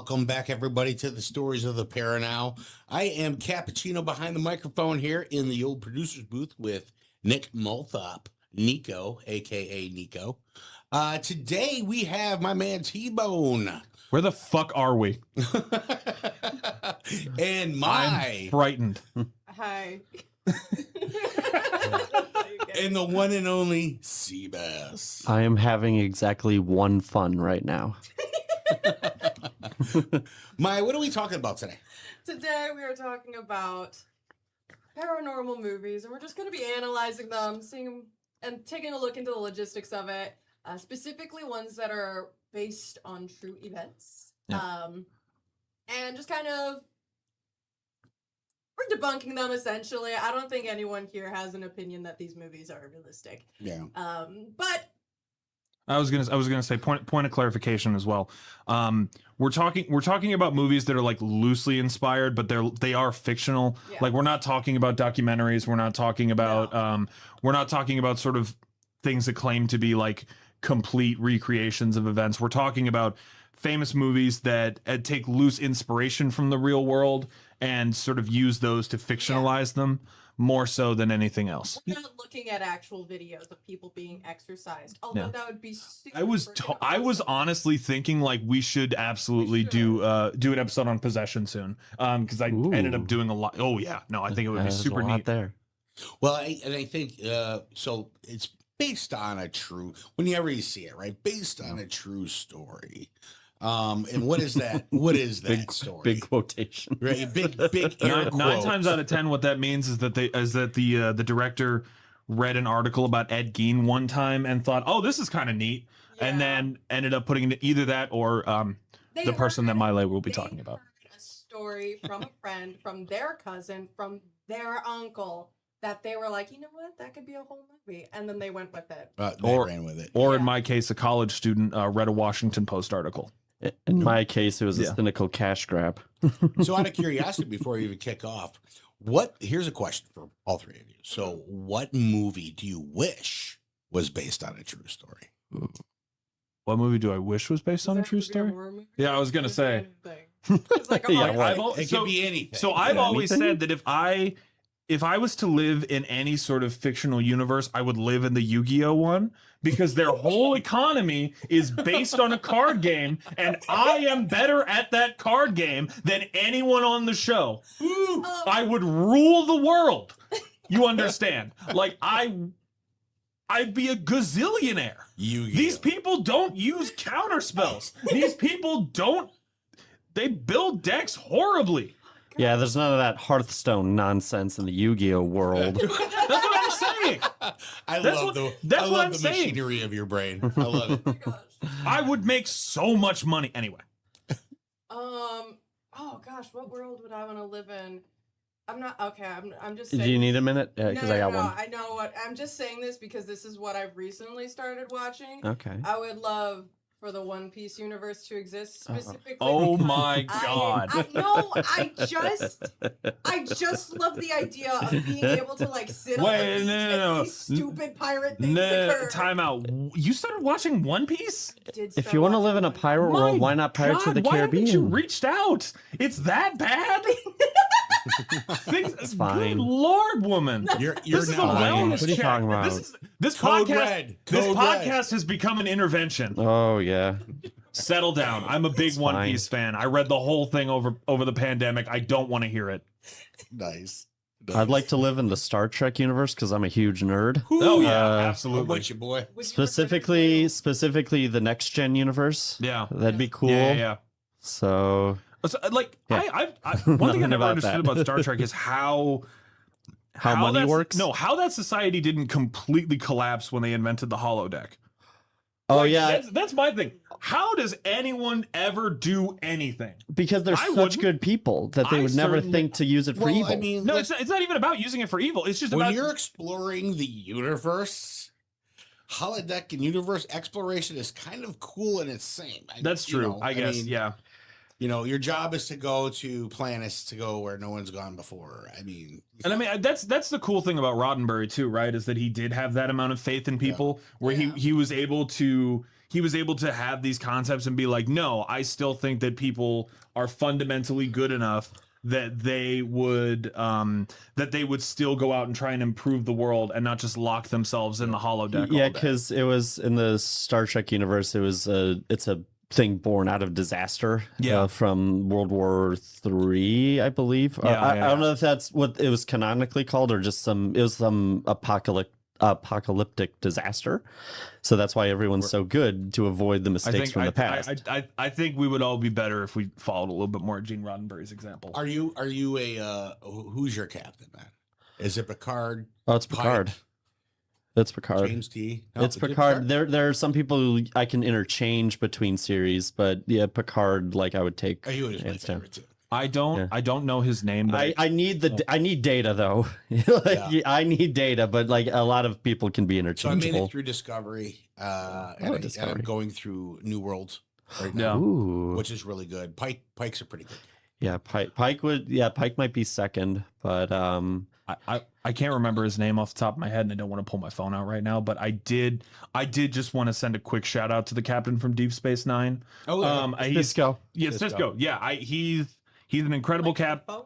Welcome back, everybody, to the Stories of the Paranow. I am Cappuccino behind the microphone here in the old producer's booth with Nick Multhop, Nico, a.k.a. Nico. Today, we have my man T-Bone. Where the fuck are we? And I'm frightened. Hi. And the one and only Seabass. I am having exactly one fun right now. Maya, what are we talking about today? Today we are talking about paranormal movies, and we're just going to be analyzing them, seeing and taking a look into the logistics of it, specifically ones that are based on true events, and just kind of we're debunking them essentially. I don't think anyone here has an opinion that these movies are realistic. Yeah. But I was gonna say point of clarification as well. We're talking about movies that are like loosely inspired, but they are fictional. Yeah. Like we're not talking about documentaries. We're not talking about we're not talking about sort of things that claim to be like complete recreations of events. We're talking about famous movies that take loose inspiration from the real world and sort of use those to fictionalize them more so than anything else. we're not looking at actual videos of people being exorcised, although that would be super I was honestly thinking like we should absolutely do an episode on possession soon, because I ended up doing a lot. Oh yeah, no, I think it would be super a lot neat. there. Well, I think so. It's based on a true. Whenever you see it, right? Based on a true story. And what is that? What is that story? Big quotation. Right? Big air Nine quotes. times out of 10, what that means is that the director read an article about Ed Gein one time and thought, "Oh, this is kind of neat," and then ended up putting it either that or the person that Miley will be talking about. A story from a friend, from their cousin, from their uncle, that they were like, you know what, that could be a whole movie, and then they went with it. They ran with it. Or in my case, a college student read a Washington Post article. In my case, it was a cynical cash grab. So, out of curiosity, before we even kick off, here's a question for all three of you. So, what movie do you wish was based on a true story? What movie do I wish was based on a true story? Yeah, I was gonna say. It's like a horror movie. It could be anything. So I've always said that if I was to live in any sort of fictional universe, I would live in the Yu-Gi-Oh one, because their whole economy is based on a card game, and I am better at that card game than anyone on the show. I would rule the world. You understand? Like I'd be a gazillionaire. These people don't use counter spells. These people they build decks horribly. Yeah, there's none of that Hearthstone nonsense in the Yu-Gi-Oh world. That's what I'm saying. I love the machinery of your brain. I love it. Oh my gosh. I would make so much money anyway. Oh gosh, what world would I want to live in? I'm not okay. I'm just saying. Do you need a minute? Because No, I got no, one. I know what I'm just saying this because this is what I've recently started watching. Okay. I would love for the One Piece universe to exist specifically. Oh because my God. I just love the idea of being able to like sit on the Wait, beach and no. see stupid pirate things No, occur. time out. You started watching One Piece? If you want to live in a pirate world, why not Pirates of the Caribbean? Why haven't you reached out? It's that bad? It's fine. Good Lord, woman. You're This is a now fine. wellness What are you check. talking about? This Code podcast. red. This Code podcast has become an intervention. Oh, yeah. Settle down. I'm a big One fine. Piece fan. I read the whole thing over the pandemic. I don't want to hear it. Nice. I'd like to live in the Star Trek universe because I'm a huge nerd. Oh yeah, I'm absolutely. with you, boy. Would you Specifically the next gen universe. Yeah, That'd be cool. yeah. So Like Yeah. one thing I Nothing never about understood that. about Star Trek is how money that's- works? No, how that society didn't completely collapse when they invented the holodeck. Oh Like, yeah, that's my thing. How does anyone ever do anything? because they're I such wouldn't. good people that they I would never certainly- think to use it for Well, evil. I mean, No, it's not even about using it for evil. It's just when about you're exploring the universe, holodeck and universe exploration is kind of cool in its same. That's true. I guess. Yeah. your job is to go to planets to go where no one's gone before. I mean, And I mean, that's the cool thing about Roddenberry too, right? Is that he did have that amount of faith in people, where he was able to have these concepts and be like, no, I still think that people are fundamentally good enough that they would still go out and try and improve the world and not just lock themselves in the holodeck. Yeah, because it was in the Star Trek universe. It's a thing born out of disaster. From World War III, I believe. I don't know if that's what it was canonically called or just some apocalyptic disaster. So that's why everyone's so good to avoid the mistakes from the past. I think we would all be better if we followed a little bit more Gene Roddenberry's example. Are you a who's your captain, man? Is it Picard? Oh, it's Picard. It's Picard. James T. No, it's Picard. There are some people who I can interchange between series, but yeah, Picard. Like I would take. He was my favorite too. I don't know his name, but I need data though. I need data, but like a lot of people can be interchangeable. So I made it through Discovery, and I'm going through New World right now, which is really good. Pikes are pretty good. Yeah, Pike might be second, but I can't remember his name off the top of my head, and I don't want to pull my phone out right now. But I did just want to send a quick shout out to the captain from Deep Space Nine. Oh, Cisco. Yeah, Cisco. Yeah, he's an incredible captain.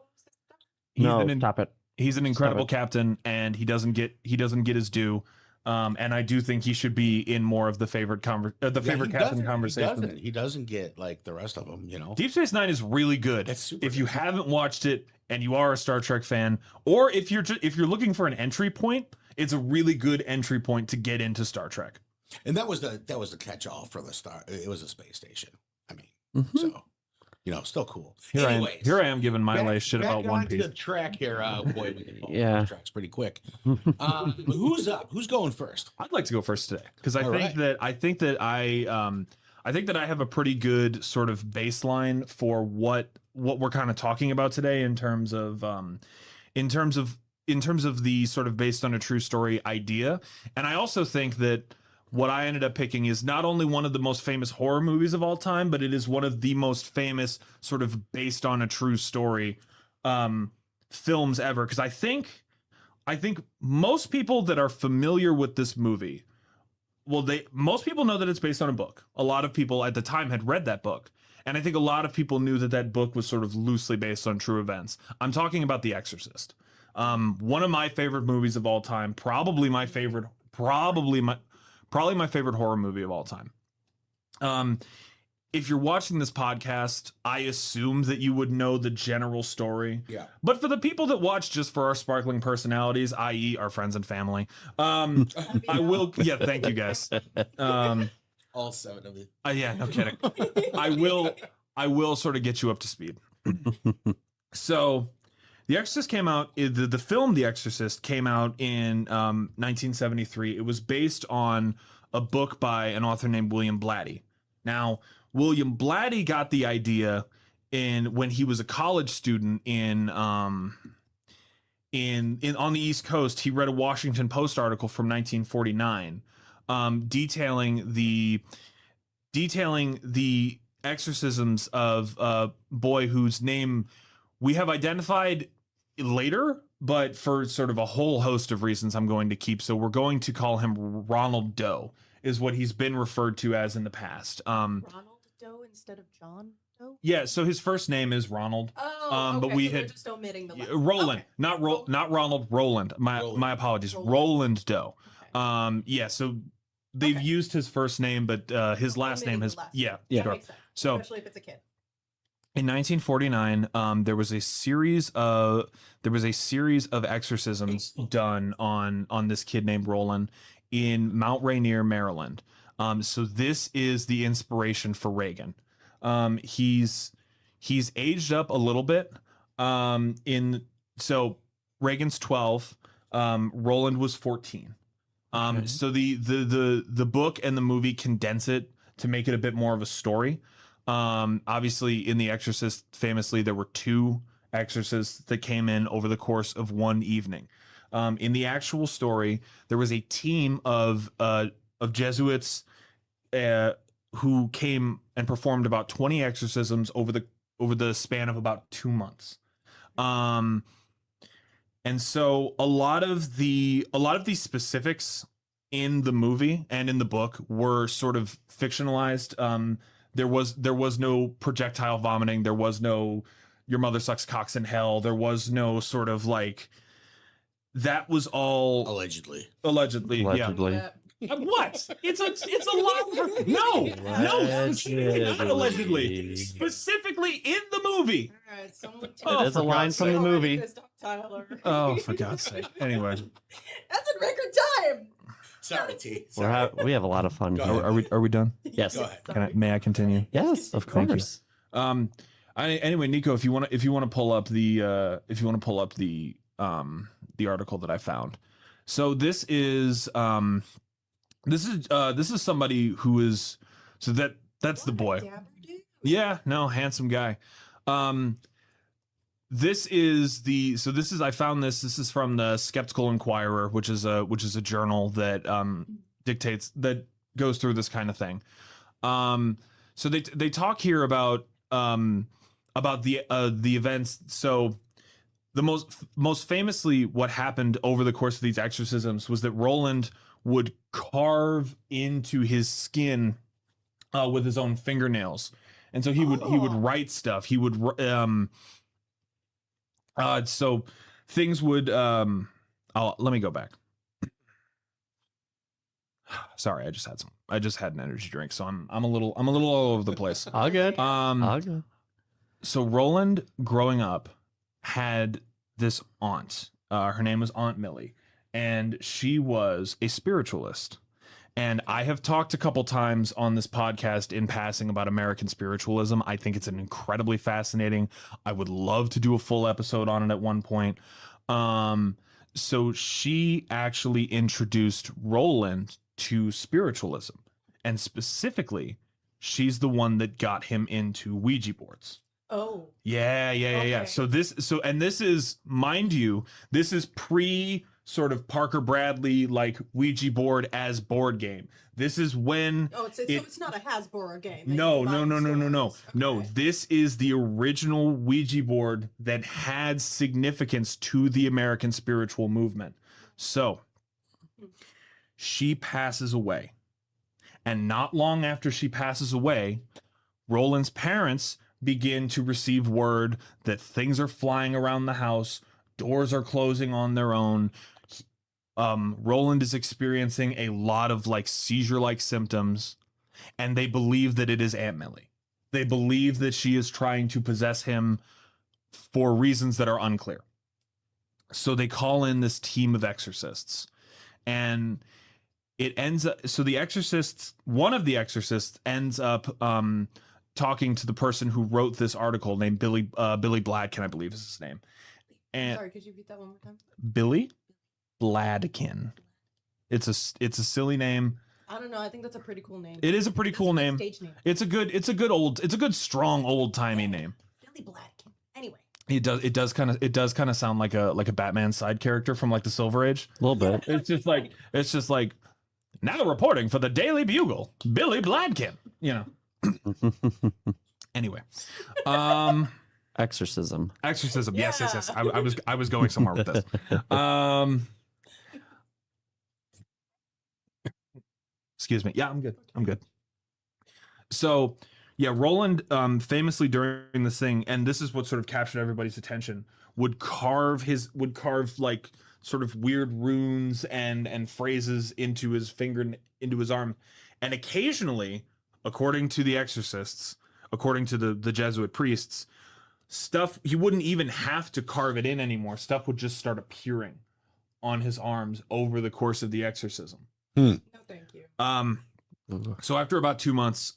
Stop it. He's an incredible captain, and he doesn't get his due. And I do think he should be in more of the favorite captain conversation. He doesn't get like the rest of them, Deep Space Nine is really good. If you haven't watched it and you are a Star Trek fan, or if you're looking for an entry point, it's a really good entry point to get into Star Trek. And that was the catch-all for the star. It was a space station. I mean, so. Still cool. Here I am giving my last shit about One Piece. The track here, boy. Yeah, the track's pretty quick. Who's up? Who's going first? I'd like to go first today because I think that I have a pretty good sort of baseline for what we're kind of talking about today in terms of the sort of based on a true story idea, and I also think that. What I ended up picking is not only one of the most famous horror movies of all time, but it is one of the most famous sort of based on a true story films ever. Because I think most people that are familiar with this movie, most people know that it's based on a book. A lot of people at the time had read that book. And I think a lot of people knew that book was sort of loosely based on true events. I'm talking about The Exorcist. One of my favorite movies of all time, probably my favorite horror movie of all time. If you're watching this podcast, I assume that you would know the general story. Yeah. But for the people that watch just for our sparkling personalities, i.e. our friends and family, I will. Yeah, thank you guys. All 7 of you. Yeah, no kidding. I will sort of get you up to speed. So, The Exorcist came out. The film The Exorcist came out in 1973. It was based on a book by an author named William Blatty. Now, William Blatty got the idea when he was a college student on the East Coast. He read a Washington Post article from 1949, detailing the exorcisms of a boy whose name we have identified later, but for sort of a whole host of reasons I'm going to keep. So we're going to call him Ronald Doe, is what he's been referred to as in the past. Ronald Doe instead of John Doe? Yeah, so his first name is Ronald. Oh, okay. But we so had just omitting the Roland, okay. not Ronald, Roland. My apologies. Roland Doe. Okay. Yeah, so they've used his first name, but his last name has Yeah. Sure. Makes sense. So Especially if it's a kid. in 1949, there was a series of exorcisms done on this kid named Roland in Mount Rainier, Maryland. So this is the inspiration for Reagan. He's aged up a little bit. So Reagan's 12, Roland was 14. Okay. So the book and the movie condense it to make it a bit more of a story. Obviously in The Exorcist, famously, there were 2 exorcists that came in over the course of one evening. In the actual story, there was a team of Jesuits who came and performed about 20 exorcisms over the over the span of about 2 months. And so a lot of these specifics in the movie and in the book were sort of fictionalized. There was no projectile vomiting. There was no your mother sucks cocks in hell. There was no sort of like that was all Allegedly. Yeah. What? It's a lot. No, specifically not allegedly. Specifically in the movie. All right, someone It is a line from the movie. Tyler. Oh, for God's sake. Anyway. That's in record time. Sorry, T. We have a lot of fun. Go here. ahead. Are we done? Yes. Go ahead. May I continue? Yes, of Thank you. course. Anyway, Nico, if you want to pull up the article that I found. So this is somebody who is that's the boy. Yeah, no, handsome guy. This is I found this is from the Skeptical Inquirer, which is a journal that that goes through this kind of thing. So they talk here about the events. So the most famously, what happened over the course of these exorcisms was that Roland would carve into his skin with his own fingernails, and so he would write stuff. He would so things would let me go back. Sorry, I just had an energy drink, so I'm a little all over the place. All good. All good. So Roland, growing up, had this aunt. Her name was Aunt Millie, and she was a spiritualist. And I have talked a couple times on this podcast in passing about American spiritualism. I think it's an incredibly fascinating. I would love to do a full episode on it at one point. So she actually introduced Roland to spiritualism, and specifically, she's the one that got him into Ouija boards. Oh. Yeah. Okay. So this is, mind you, this is pre sort of Parker Bradley like Ouija board as board game. This is when so it's not a Hasbro game. No. Okay. This is the original Ouija board that had significance to the American spiritual movement. So she passes away. And not long after she passes away, Roland's parents begin to receive word that things are flying around the house, doors are closing on their own. Roland is experiencing a lot of like seizure-like symptoms, and they believe that it is Aunt Millie. They believe that she is trying to possess him for reasons that are unclear. So they call in this team of exorcists, and it ends up, so one of the exorcists ends up talking to the person who wrote this article named Billy Bladkin, I believe is his name. And sorry, could you repeat that one more time? Billy Bladkin. It's a silly name. I don't know. I think that's a pretty cool name. It is a pretty cool name. Stage name. It's a good strong old timey name. Billy Bladkin. Anyway. It does kind of sound like a Batman side character from like the Silver Age. A little bit. It's just like now reporting for the Daily Bugle, Billy Bladkin. You know. Anyway, Exorcism. Yes. I was going somewhere with this. Excuse me. Yeah, I'm good. So, yeah, Roland, famously during this thing, and this is what sort of captured everybody's attention, would carve like sort of weird runes and phrases into his finger, into his arm, and occasionally, according to the exorcists, according to the Jesuit priests, stuff, he wouldn't even have to carve it in anymore. Stuff would just start appearing on his arms over the course of the exorcism. No, thank you. So after about 2 months,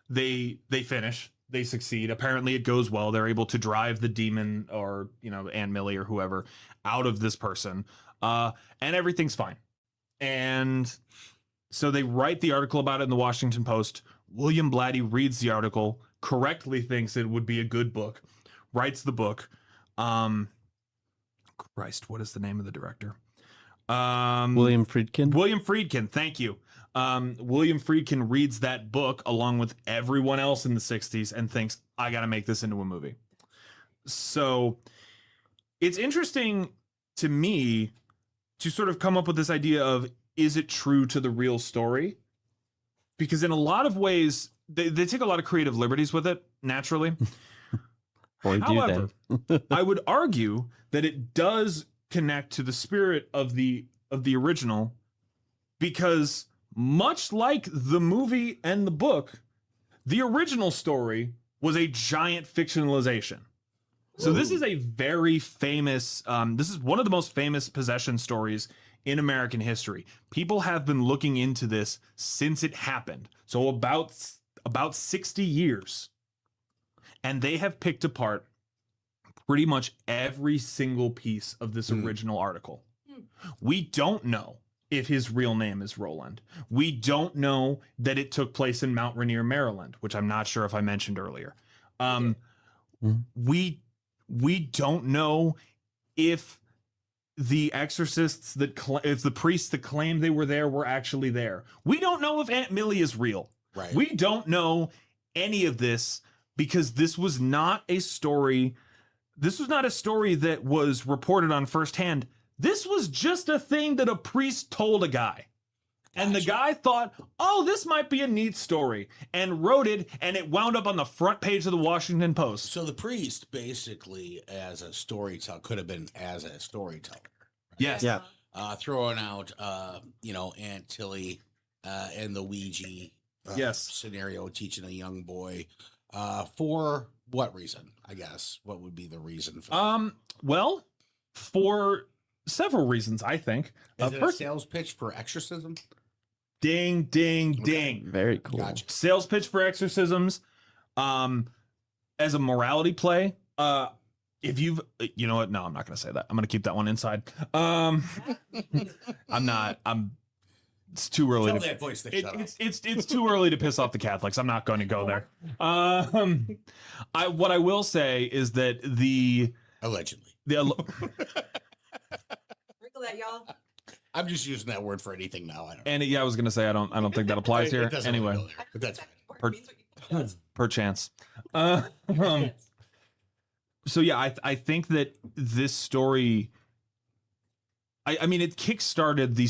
they finish. They succeed. Apparently, it goes well. They're able to drive the demon, or Aunt Millie or whoever, out of this person, and everything's fine. And so they write the article about it in the Washington Post. William Blatty reads the article, correctly thinks it would be a good book, writes the book. Christ, what is the name of the director? William Friedkin. William Friedkin, thank you. William Friedkin reads that book along with everyone else in the 60s and thinks, I got to make this into a movie. So it's interesting to me to sort of come up with this idea of, is it true to the real story? Because in a lot of ways, they take a lot of creative liberties with it, naturally. However, I would argue that it does connect to the spirit of the original, because much like the movie and the book, the original story was a giant fictionalization. So this is a very famous, this is one of the most famous possession stories in American history. People have been looking into this since it happened. So about 60 years. And they have picked apart pretty much every single piece of this original article. We don't know if his real name is Roland. We don't know that it took place in Mount Rainier, Maryland, which I'm not sure if I mentioned earlier. We don't know if the exorcists if the priests that claim they were there were actually there. We don't know if Aunt Millie is real. Right. We don't know any of this because this was not a story. This was not a story that was reported on firsthand. This was just a thing that a priest told a guy. And the guy thought, oh, this might be a neat story, and wrote it, and it wound up on the front page of the Washington Post. So the priest, basically, as a storyteller, could have been as a storyteller. Right? Yes. Yeah. Throwing out, Aunt Tilly and the Ouija scenario, teaching a young boy. For what reason, I guess? What would be the reason for that? Well, for several reasons, I think. Is it a sales pitch for exorcism? Ding, ding, ding. Very cool. Gotcha. Sales pitch for exorcisms. As a morality play. If you've, you know what? No, I'm not going to say that. I'm going to keep that one inside. It's too early. Tell that voice to shut up. It's too early to piss off the Catholics. I'm not going to go there. What I will say is that Allegedly. Wrinkle that, y'all. I'm just using that word for anything now. I don't know. And yeah, I was going to say I don't think that applies here. It doesn't Anyway, really go there, but that's fine. perchance. So yeah, I think that this story, I mean, it kickstarted the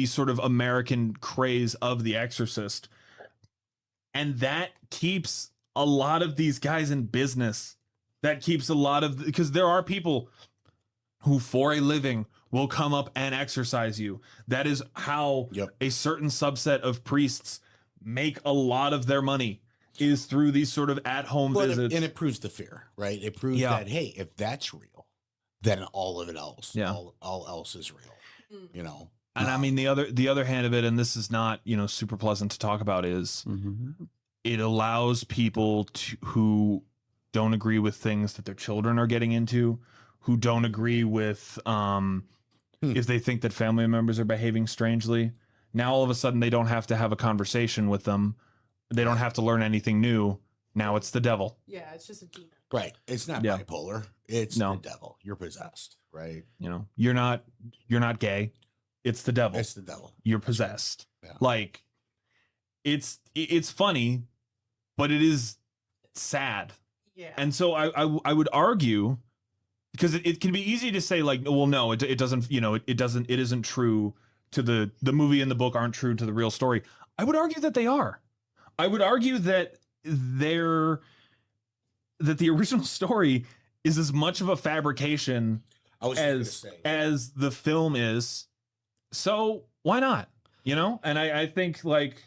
sort of American craze of The Exorcist, and that keeps a lot of these guys in business. That keeps a lot of, because there are people who, for a living, will come up and exorcise you. That is how a certain subset of priests make a lot of their money, is through these sort of at-home visits. And it proves the fear, right? It proves that, hey, if that's real, then all of it else, all else is real, you know? And I mean, the other hand of it, and this is not, super pleasant to talk about, is it allows people who don't agree with things that their children are getting into, who don't agree with if they think that family members are behaving strangely. Now all of a sudden they don't have to have a conversation with them. They don't have to learn anything new. Now it's the devil. Yeah, it's just a demon. Right. It's not bipolar. It's the devil. You're possessed, right? You're not gay. It's the devil. It's the devil. You're possessed. Yeah. Like, it's funny, but it is sad. Yeah. And so I would argue, because it can be easy to say, like, well, no, it doesn't, it isn't true to the movie and the book aren't true to the real story. I would argue that they are. I would argue that the original story is as much of a fabrication as the film is. So why not? And I think, like,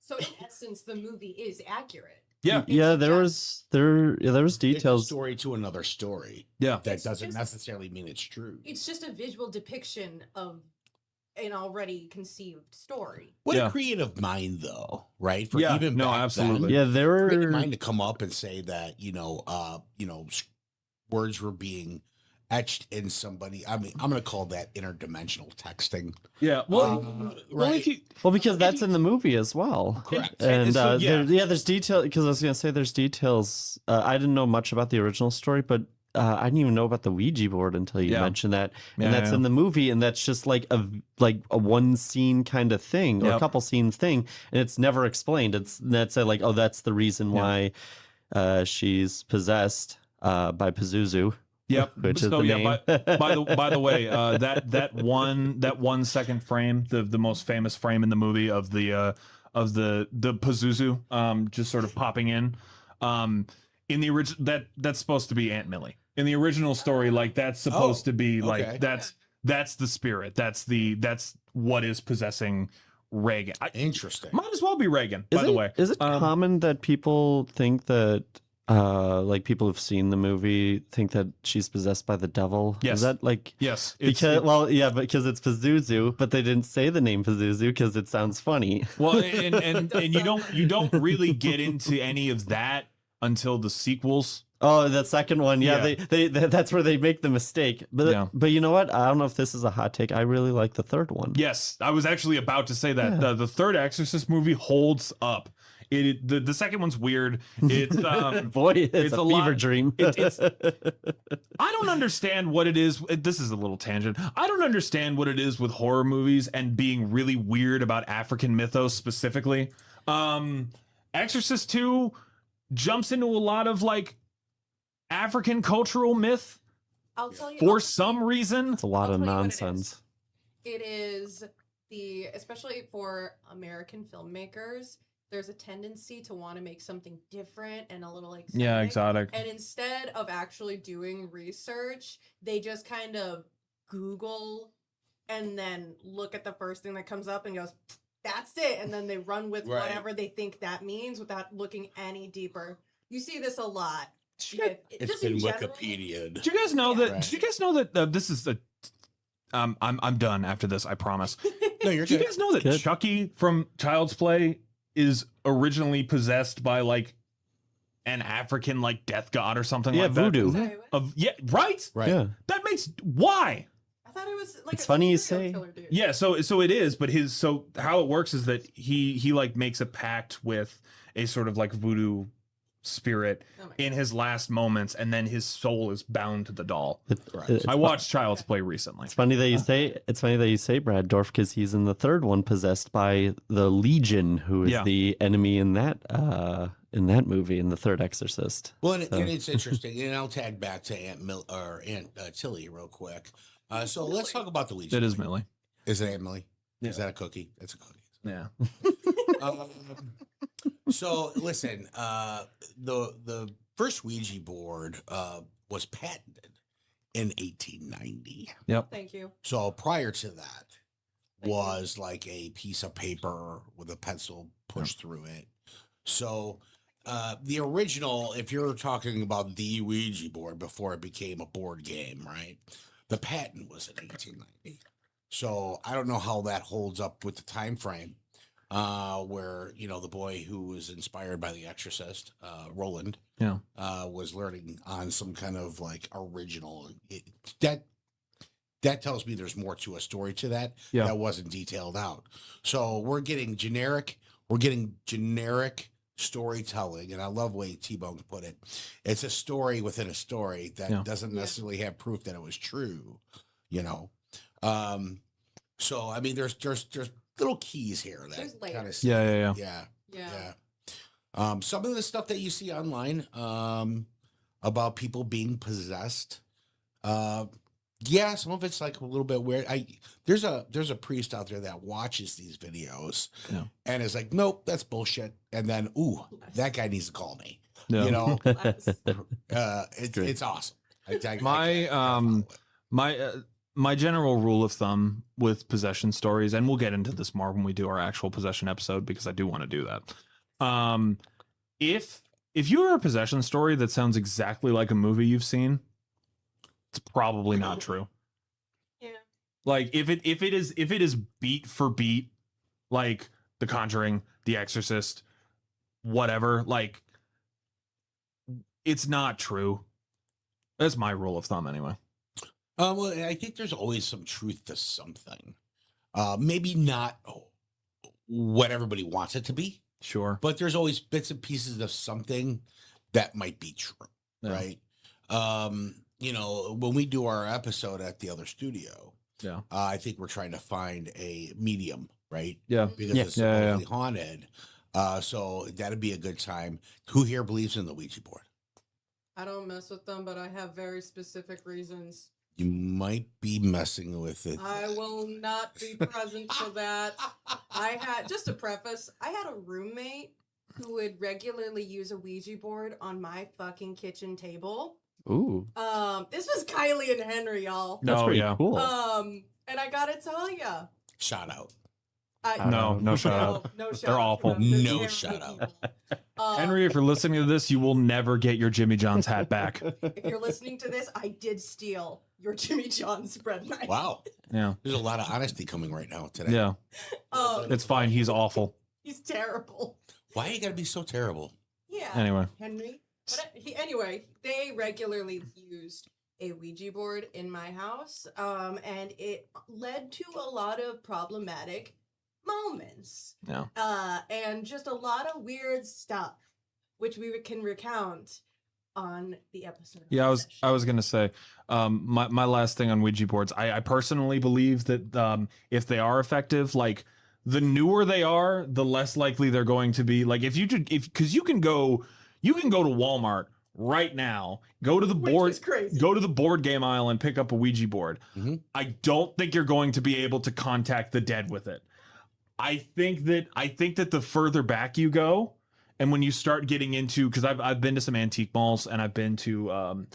so in essence, the movie is accurate. Yeah. There was details. It's a story to another story. Yeah. That doesn't necessarily mean it's true. It's just a visual depiction of an already conceived story. What a creative mind, though, right? For even back absolutely. Then, there were creative mind to come up and say that words were being etched in somebody. I mean, I'm going to call that interdimensional texting. Yeah. Well, right. Because that's in the movie as well. Correct. And there's detail, because I was going to say there's details. I didn't know much about the original story, but I didn't even know about the Ouija board until you mentioned that, and Yeah, that's in the movie, and that's just like a one scene kind of thing or a couple scenes thing, and it's never explained. That's like, oh, that's the reason why she's possessed by Pazuzu. Yep. Which is the name. By the way, that 1 second frame, the most famous frame in the movie of the Pazuzu, just sort of popping in the original, that's supposed to be Aunt Millie. In the original story, like that's supposed to be like that's the spirit. That's what is possessing Reagan. Interesting. Might as well be Reagan. By the way, is it common that people think that? Like people who've seen the movie think that she's possessed by the devil. Yes. Is that like yes? Because because it's Pazuzu, but they didn't say the name Pazuzu because it sounds funny. Well, and you don't really get into any of that until the sequels. Oh, the second one, they that's where they make the mistake. But you know what? I don't know if this is a hot take. I really like the third one. Yes, I was actually about to say that the third Exorcist movie holds up. The second one's weird. It's boy, it's a fever dream. I don't understand what it is. This is a little tangent. I don't understand what it is with horror movies and being really weird about African mythos specifically. Exorcist 2 jumps into a lot of like African cultural myth. I'll tell you for some reason. It's a lot of nonsense. It is especially for American filmmakers, there's a tendency to want to make something different and a little exotic. Yeah, exotic. And instead of actually doing research, they just kind of Google and then look at the first thing that comes up and goes, that's it. And then they run with whatever they think that means without looking any deeper. You see this a lot. It's been Wikipedia. Do you guys know that? Right. Do you guys know that this is the? I'm done after this. I promise. No, you're good. Do you guys know that Chucky from Child's Play is originally possessed by like an African like death god or something like voodoo. that? Right. Yeah. That makes why. I thought it was like it's funny you say. Yeah, so it is, but how it works is that he like makes a pact with a sort of like voodoo spirit in his last moments, and then his soul is bound to the doll. I watched Child's Play recently. It's funny that you say Brad Dorff, because he's in the third one possessed by the Legion, who is the enemy in that movie, in the third Exorcist. Well, and it's interesting, and I'll tag back to Aunt Tilly real quick. So let's talk about the Legion. It is Millie. Is it Aunt Millie? Yeah. Is that a cookie? It's a cookie. Yeah. So listen, the first Ouija board was patented in 1890. Yep. Thank you. So prior to that was like a piece of paper with a pencil pushed through it. So the original, if you're talking about the Ouija board before it became a board game, right? The patent was in 1890. So I don't know how that holds up with the time frame. Where the boy who was inspired by The Exorcist, Roland, was learning on some kind of like original. That tells me there's more to a story to that that wasn't detailed out. So we're getting generic storytelling, and I love the way T-Bone put it. It's a story within a story that doesn't necessarily have proof that it was true. So I mean, there's little keys here that kind of yeah. Some of the stuff that you see online about people being possessed, some of it's like a little bit weird. There's a priest out there that watches these videos and is like, nope, that's bullshit, and then that guy needs to call me. It's awesome. My general rule of thumb with possession stories, and we'll get into this more when we do our actual possession episode, because I do want to do that. If you hear a possession story that sounds exactly like a movie you've seen, it's probably not true. Yeah. Like if it is beat for beat, like The Conjuring, The Exorcist, whatever, like it's not true. That's my rule of thumb anyway. Well, I think there's always some truth to something. Maybe not what everybody wants it to be. Sure. But there's always bits and pieces of something that might be true, right? you know, when we do our episode at the other studio, Yeah. I think we're trying to find a medium, right? Yeah. Because it's supposedly haunted. So that'd be a good time. Who here believes in the Ouija board? I don't mess with them, but I have very specific reasons. You might be messing with it. I will not be present for that. Just a preface, I had a roommate who would regularly use a Ouija board on my fucking kitchen table. Ooh. This was Kylie and Henry, y'all. That's pretty cool. And I gotta tell ya. Shout out. No shout out. No shout They're out. awful. No shout out. Henry, if you're listening to this, you will never get your Jimmy John's hat back. If you're listening to this, I did steal your Jimmy John's bread knife. Wow. Yeah. There's a lot of honesty coming right now today. Yeah. It's fine. He's awful. He's terrible. Why you gotta be so terrible? Yeah. Anyway. Henry. Anyway, they regularly used a Ouija board in my house, and it led to a lot of problematic moments. Yeah. And just a lot of weird stuff, which we can recount on the episode. Yeah, I was gonna say, my last thing on Ouija boards. I personally believe that if they are effective, like the newer they are, the less likely they're going to be. Like because you can go to Walmart right now, go to the board game aisle and pick up a Ouija board. Mm-hmm. I don't think you're going to be able to contact the dead with it. I think that the further back you go, and when you start getting into, because I've been to some antique malls, and I've been to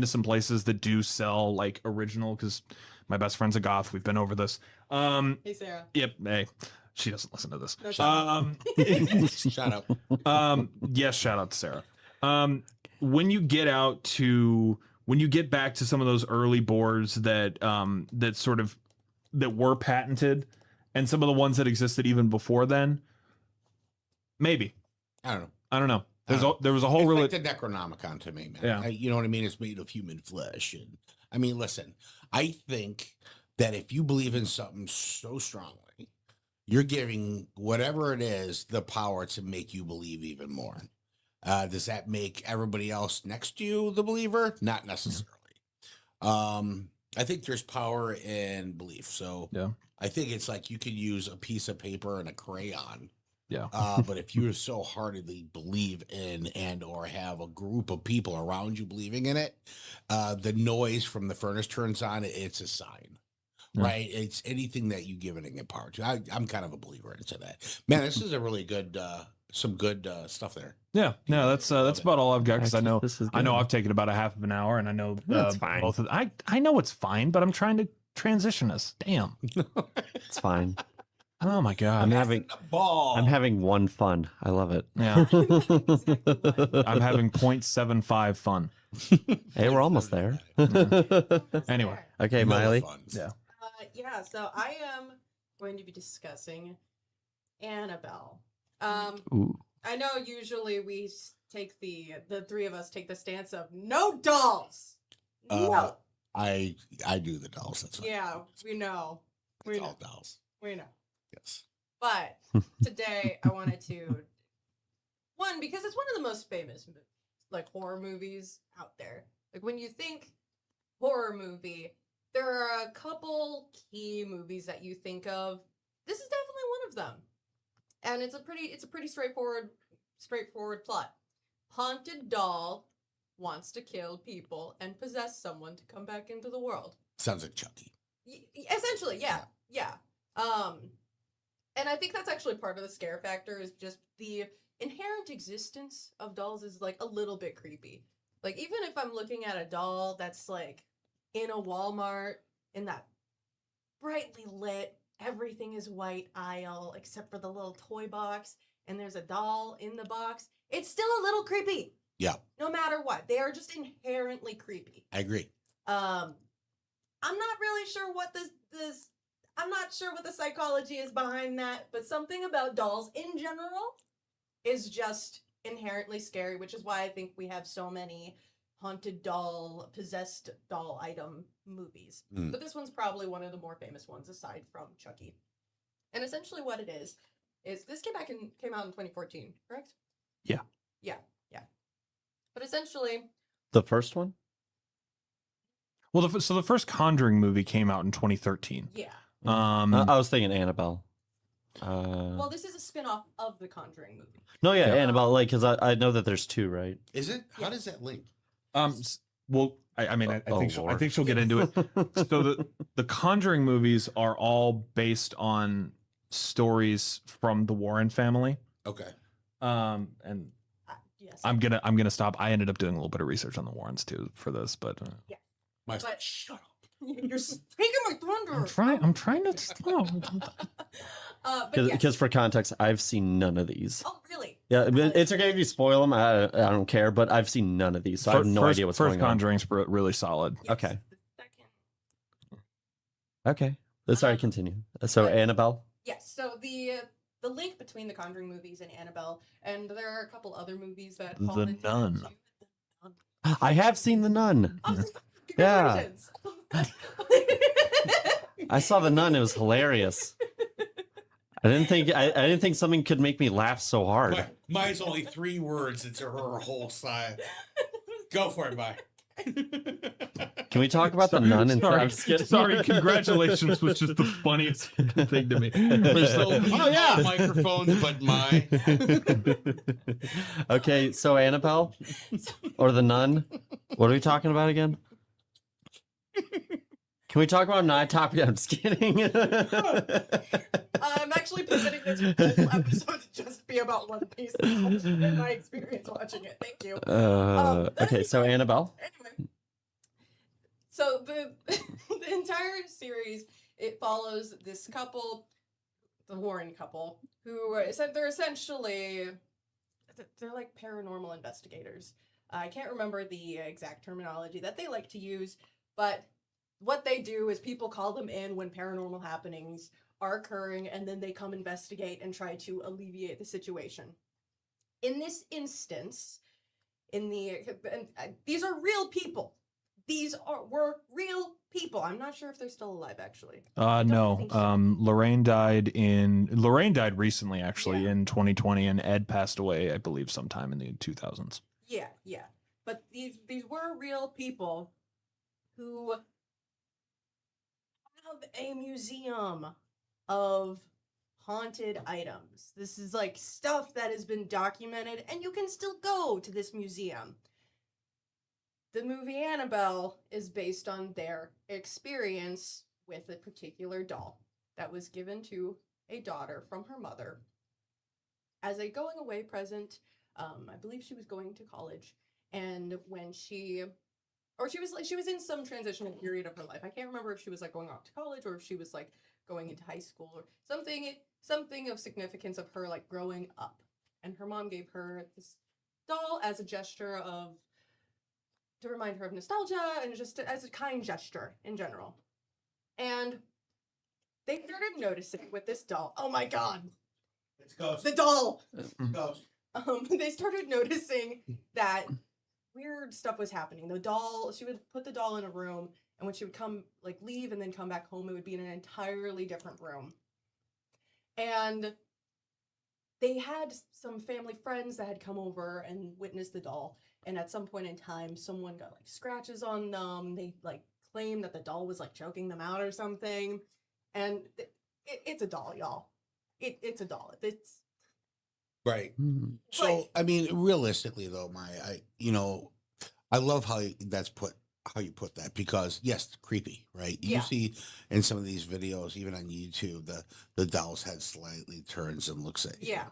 some places that do sell like original, because my best friend's a goth. We've been over this. Hey, Sarah. Yep. Hey, she doesn't listen to this. No, Shout out. Yes, shout out to Sarah. When you get back to some of those early boards that were patented, and some of the ones that existed even before then, maybe. I don't know. I don't know. There was a whole like the Necronomicon to me, man. Yeah. You know what I mean? It's made of human flesh. And I mean, listen, I think that if you believe in something so strongly, you're giving whatever it is the power to make you believe even more. Does that make everybody else next to you the believer? Not necessarily. I think there's power in belief. So yeah. I think it's like you could use a piece of paper and a crayon. Yeah. But if you so heartedly believe in and or have a group of people around you believing in it, the noise from the furnace turns on, it's a sign. Yeah. Right? It's anything that you give it in power to. I'm kind of a believer into that. Man, this is a really good some good stuff there. Yeah, no, that's about all I've got, because I know I've taken about a half of an hour, and I know that's fine. Both of I know it's fine, but I'm trying to transition us. Damn, it's fine. Oh my god, I'm having one fun. I love it. Yeah, I'm having 0.75 fun. Hey, we're almost there. Anyway, okay, Miley. Yeah. Yeah. So I am going to be discussing Annabelle. Ooh. I know usually we take the three of us take the stance of no dolls. No. I do the dolls. That's yeah, we know. It's all dolls. We know. Yes. But today I wanted to because it's one of the most famous like horror movies out there. Like when you think horror movie, there are a couple key movies that you think of. This is definitely one of them. And it's a pretty straightforward plot. Haunted doll wants to kill people and possess someone to come back into the world. Sounds like Chucky. Essentially, yeah. And I think that's actually part of the scare factor, is just the inherent existence of dolls is like a little bit creepy. Like even if I'm looking at a doll that's like in a Walmart in that brightly lit, everything is white aisle except for the little toy box, and there's a doll in the box, it's still a little creepy. Yeah. No matter what. They are just inherently creepy. I agree. I'm not really sure what I'm not sure what the psychology is behind that, but something about dolls in general is just inherently scary, which is why I think we have so many haunted doll, possessed doll item movies. But this one's probably one of the more famous ones aside from Chucky. And essentially what it is this came out in 2014, correct? Yeah. But essentially the first one? Well, so the first Conjuring movie came out in 2013. Yeah. I was thinking Annabelle. Well, this is a spin-off of the Conjuring movie. No, yeah, Annabelle, like, because I know that there's 2, right? Is it? How does that link? Well, I mean, I think she'll get into it. So the Conjuring movies are all based on stories from the Warren family. Okay. And Yes. I'm gonna stop. I ended up doing a little bit of research on the Warrens too for this, but Shut up. You're taking my thunder. I'm trying to stop. Because for context, I've seen none of these. Oh, really? Yeah, it's okay if you spoil them. I don't care, but I've seen none of these, so I have no idea what's going on. First Conjuring's really solid. Yes, Okay. the Okay. Sorry, continue. So Annabelle? Yes, so the link between the Conjuring movies and Annabelle, and there are a couple other movies that fall The into Nun. That too. I have seen The Nun. Oh, Yeah. congratulations. I saw The Nun. It was hilarious. I didn't think something could make me laugh so hard. Mine's only 3 words into her whole side. Go for it, bye. Can we talk about The Nun? Sorry, congratulations was just the funniest thing to me. Microphones, but mine. Okay, so Annabelle or The Nun? What are we talking about again? Can we talk about another topic? I'm just kidding. I'm actually presenting this whole episode to just be about One Piece and my experience watching it. Thank you. Okay, so Annabelle. Anyway, so the entire series, it follows this couple, the Warren couple, who they're essentially they're like paranormal investigators. I can't remember the exact terminology that they like to use, but what they do is people call them in when paranormal happenings are occurring, and then they come investigate and try to alleviate the situation. In this instance, these are real people. Were real people. I'm not sure if they're still alive, actually. No. Lorraine died recently, actually, in 2020, and Ed passed away, I believe, sometime in the 2000s. Yeah. But these were real people who have a museum of haunted items. This is like stuff that has been documented, and you can still go to this museum. The movie Annabelle is based on their experience with a particular doll that was given to a daughter from her mother as a going away present. I believe she was going to college, and when she was in some transitional period of her life. I can't remember if she was like going off to college or if she was like going into high school or something of significance of her like growing up. And her mom gave her this doll as a gesture to remind her of nostalgia and just as a kind gesture in general. And they started noticing with this doll. Oh my God. It's ghost. The doll. Ghost. They started noticing that weird stuff was happening. The doll, she would put the doll in a room, and when she would leave and then come back home, it would be in an entirely different room. And they had some family friends that had come over and witnessed the doll, and at some point in time, someone got like scratches on them. They like claimed that the doll was like choking them out or something. And it's a doll, y'all. It's a doll. It's right. So, I mean, realistically, though, I love how you put that, because yes, creepy, right? You see in some of these videos, even on YouTube, the doll's head slightly turns and looks at you. Yeah.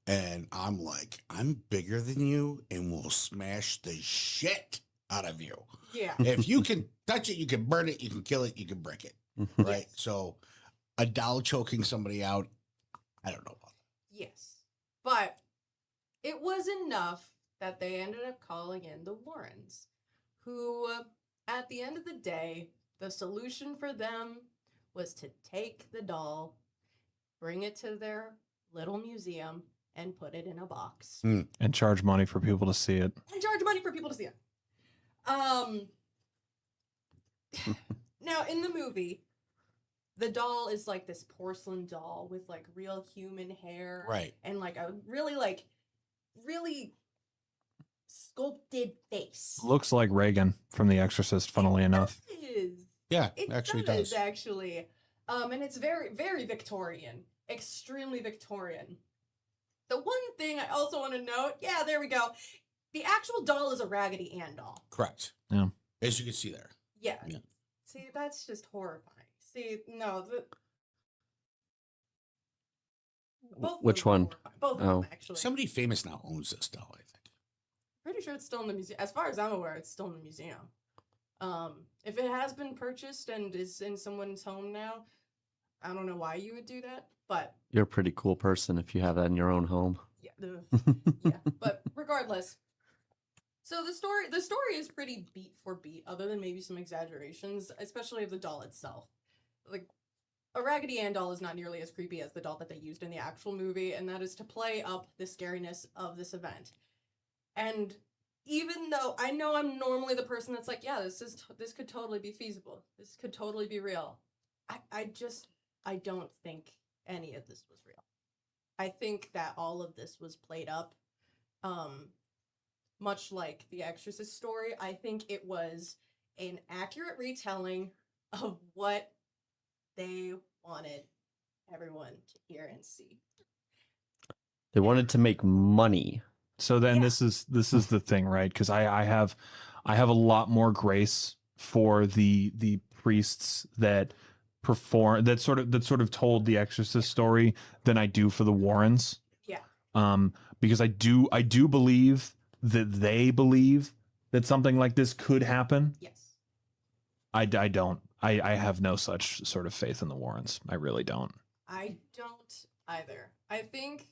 And I'm like, I'm bigger than you and will smash the shit out of you. Yeah. If you can touch it, you can burn it, you can kill it, you can break it. Right? Yes. So a doll choking somebody out, I don't know about that. Yes. But it was enough that they ended up calling in the Warrens, who, at the end of the day, the solution for them was to take the doll, bring it to their little museum, and put it in a box. And charge money for people to see it. Now, in the movie, the doll is like this porcelain doll with like real human hair. Right. And like a really sculpted face. Looks like Reagan from The Exorcist, funnily enough. Yeah, It actually does, does. actually. And it's very, very Victorian. Extremely Victorian. The one thing I also want to note, yeah, there we go. The actual doll is a Raggedy Ann doll. Correct. Yeah. As you can see there. Yeah. Yeah. See, that's just horrifying. See, no, both Which of them are one? horrifying. Both of Oh. them, actually. Somebody famous now owns this doll, I think. Pretty sure it's still in the museum. As far as I'm aware, it's still in the museum. If it has been purchased and is in someone's home now, I don't know why you would do that, but You're a pretty cool person if you have that in your own home. yeah, yeah. But regardless, so the story is pretty beat for beat, other than maybe some exaggerations, especially of the doll itself. Like, a Raggedy Ann doll is not nearly as creepy as the doll that they used in the actual movie, and that is to play up the scariness of this event. And even though I know I'm normally the person that's like, yeah, this could totally be feasible. This could totally be real. I don't think any of this was real. I think that all of this was played up. Much like the Exorcist story, I think it was an accurate retelling of what they wanted everyone to hear and see. They wanted to make money. So then Yeah. this is the thing, right? Because I have a lot more grace for the priests that perform that sort of told the Exorcist story than I do for the Warrens. Yeah. Because I do believe that they believe that something like this could happen. Yes. I don't. I have no such sort of faith in the Warrens. I really don't. I don't either. I think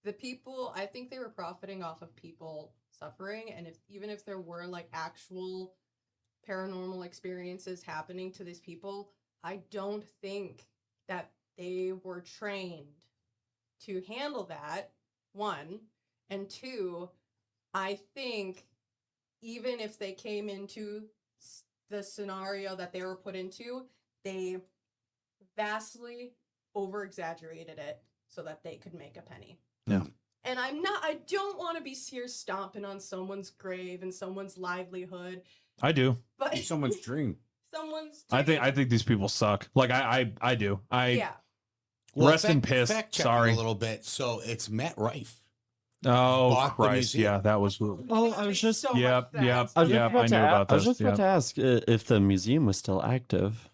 they were profiting off of people suffering, and even if there were like actual paranormal experiences happening to these people, I don't think that they were trained to handle that, one. And two, I think even if they came into the scenario that they were put into, they vastly over-exaggerated it so that they could make a penny. Yeah. And I don't want to be here stomping on someone's grave and someone's livelihood. I do. But Someone's dream. someone's I dream. think these people suck. Like I do. Yeah. Rest in piss. Fact checking Sorry. a little bit. So it's Matt Rife. Oh Bought the Christ! museum. Yeah, that was. Oh, I was just- So much Yep. sense. I knew about this. I was just about to ask if the museum was still active.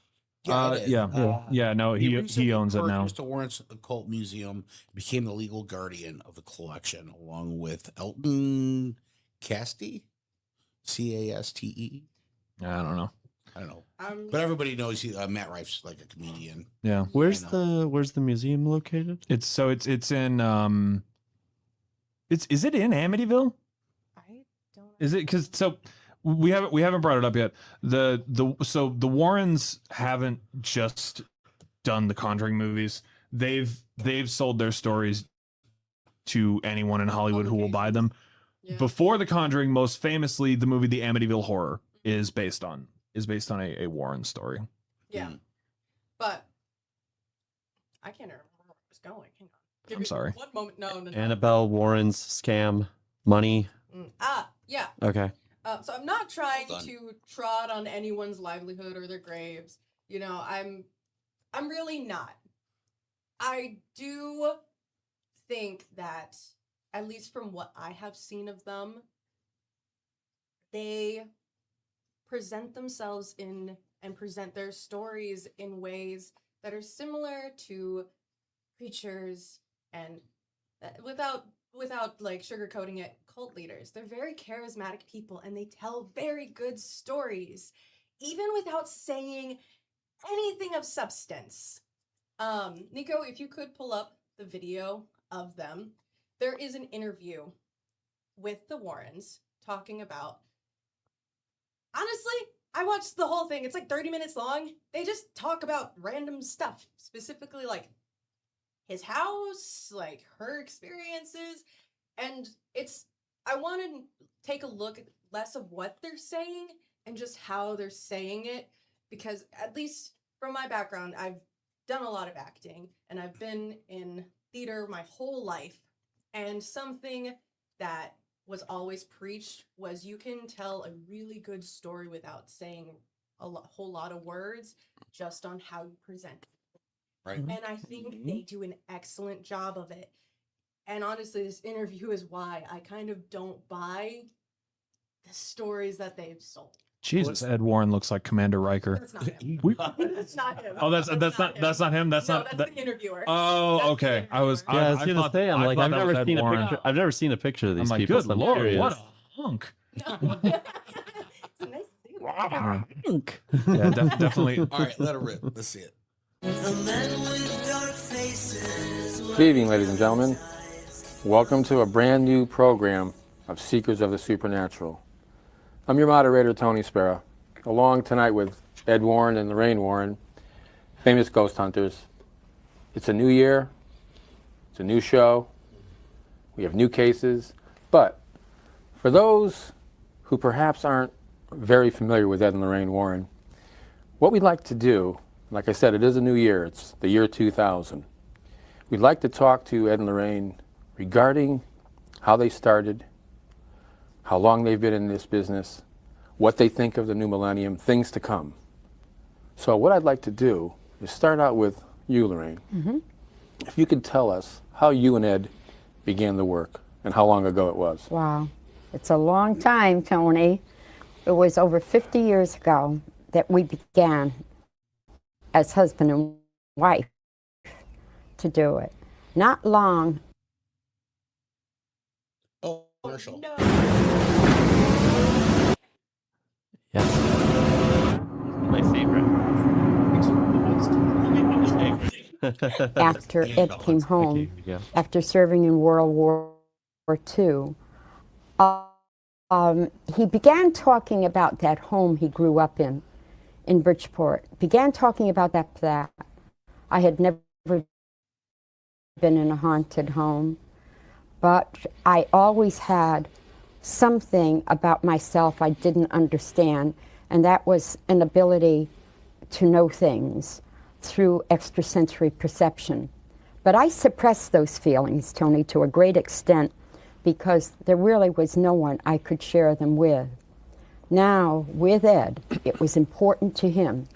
it is. Yeah. No, he recently owns it now. purchased the Warrens Occult Museum, became the legal guardian of the collection, along with Elton Casty, Caste. I don't know. I don't know, but everybody knows Matt Rife's like a comedian. Yeah. Where's I the museum located? It's in is it in Amityville? I don't know. Is it because we haven't brought it up yet. The Warrens haven't just done the Conjuring movies. They've sold their stories to anyone in Hollywood who will buy them. Yeah. Before the Conjuring, most famously, the movie The Amityville Horror is based on a Warren story. Yeah. Mm. But I can't remember where I was going. Hang on. Give I'm me sorry. One moment. No. Annabelle Warren's scam money. Yeah. Okay. So I'm not trying Well done. to trot on anyone's livelihood or their graves. You know, I'm really not. I do think that, at least from what I have seen of them, they present themselves in and present their stories in ways that are similar to creatures and without like sugarcoating it, cult leaders. They're very charismatic people and they tell very good stories, even without saying anything of substance. Nico, if you could pull up the video of them, there is an interview with the Warrens talking about. Honestly, I watched the whole thing. It's like 30 minutes long. They just talk about random stuff, specifically like his house, like her experiences, and I want to take a look at less of what they're saying and just how they're saying it, because at least from my background, I've done a lot of acting and I've been in theater my whole life, and something that was always preached was you can tell a really good story without saying whole lot of words just on how you present. Right. And I think they do an excellent job of it. And honestly, this interview is why I kind of don't buy the stories that they've sold. Jesus, Ed Warren looks like Commander Riker. That's not him. That's not him. Oh, that's not him. That's not that's the interviewer. Oh, That's okay. the I was interviewer. say, I'm like, I've never seen a picture. I've never seen a picture of these I'm like, people. good So I'm Lord, curious. what a hunk. It's a nice suit. Yeah, definitely. All right, let it rip. Let's see it. Good evening, ladies and gentlemen. Welcome to a brand new program of Seekers of the Supernatural. I'm your moderator, Tony Sparrow, along tonight with Ed Warren and Lorraine Warren, famous ghost hunters. It's a new year. It's a new show. We have new cases. But for those who perhaps aren't very familiar with Ed and Lorraine Warren, what we'd like to do, like I said, it is a new year. It's the year 2000. We'd like to talk to Ed and Lorraine regarding how they started, how long they've been in this business, what they think of the new millennium, things to come. So what I'd like to do is start out with you, Lorraine. Mm-hmm. If you could tell us how you and Ed began the work and how long ago it was. Wow. It's a long time, Tony. It was over 50 years ago that we began as husband and wife to do it. Not long. Oh, commercial. No. Yes. My favorite. After Ed came home, after serving in World War II, he began talking about that home he grew up in Bridgeport. Began talking about that. I had never been in a haunted home, but I always had something about myself I didn't understand, and that was an ability to know things through extrasensory perception. But I suppressed those feelings, Tony, to a great extent because there really was no one I could share them with. Now, with Ed, it was important to him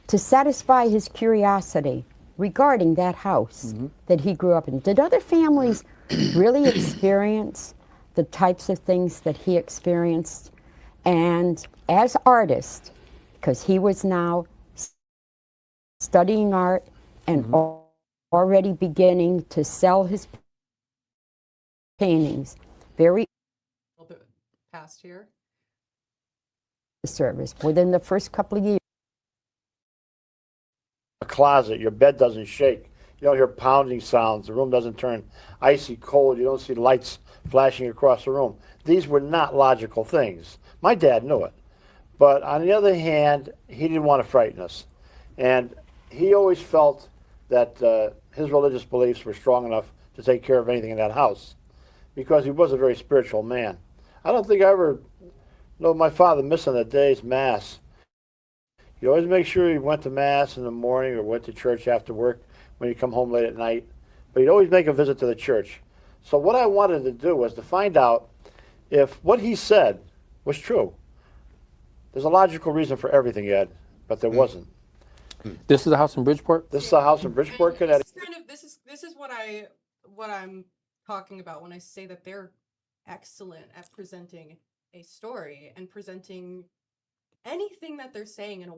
to satisfy his curiosity regarding that house that he grew up in. Did other families really experience the types of things that he experienced? And as artist, because he was now studying art and already beginning to sell his paintings, very A little bit past here. service within the first couple of years. A closet, your bed doesn't shake. You don't hear pounding sounds. The room doesn't turn icy cold. You don't see lights flashing across the room. These were not logical things. My dad knew it. But on the other hand, he didn't want to frighten us. And he always felt that his religious beliefs were strong enough to take care of anything in that house because he was a very spiritual man. I don't think I ever know my father missing a day's Mass. He always make sure he went to Mass in the morning or went to church after work when he'd come home late at night. But he'd always make a visit to the church. So what I wanted to do was to find out if what he said was true. There's a logical reason for everything, Ed, but there wasn't. This is a house in Bridgeport? This is a house in Bridgeport, Connecticut. This is what I'm talking about when I say that they're excellent at presenting a story and presenting anything that they're saying in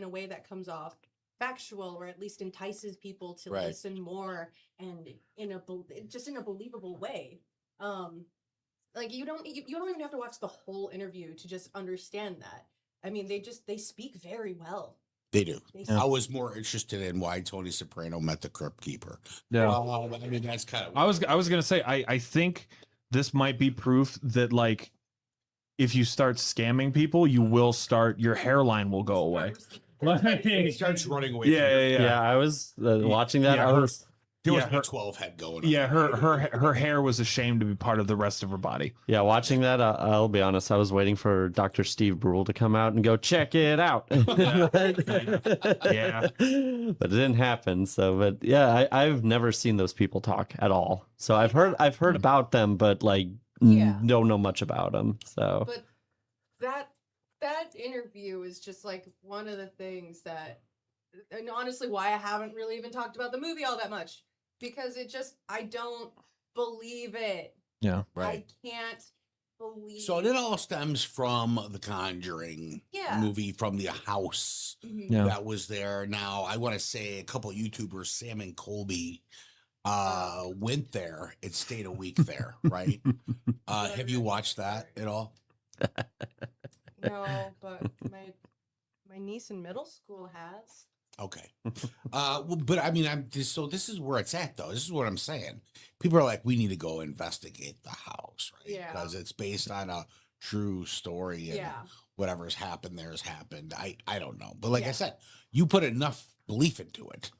a way that comes off factual or at least entices people to listen more and in a believable way. Like you don't even have to watch the whole interview to just understand that. I mean, they speak very well. They do. I was more interested in why Tony Soprano met the Crypt Keeper. Yeah. I mean, that's kind of. I was gonna say I think this might be proof that like if you start scamming people, your hairline will go away. He starts running away. Yeah. I was watching that. Yeah, There was a 12 head going on. Yeah, her hair was ashamed to be part of the rest of her body. Yeah, watching that, I'll be honest, I was waiting for Dr. Steve Brule to come out and go, check it out. Yeah. But it didn't happen. So, but yeah, I've never seen those people talk at all. So I've heard about them, but like don't know much about them. So But that that interview is just like one of the things that, and honestly, why I haven't really even talked about the movie all that much, because I don't believe it. Yeah, right. I can't believe. So it all stems from the Conjuring movie, from the house that was there. Now, I want to say a couple of YouTubers, Sam and Colby, went there and stayed a week there, right? Have you watched that at all? No, but my niece in middle school has. Okay. Well, but I mean, so this is where it's at, though. This is what I'm saying. People are like, we need to go investigate the house, right? Yeah. Because it's based on a true story, and whatever's happened there has happened. I don't know. But like I said, you put enough belief into it.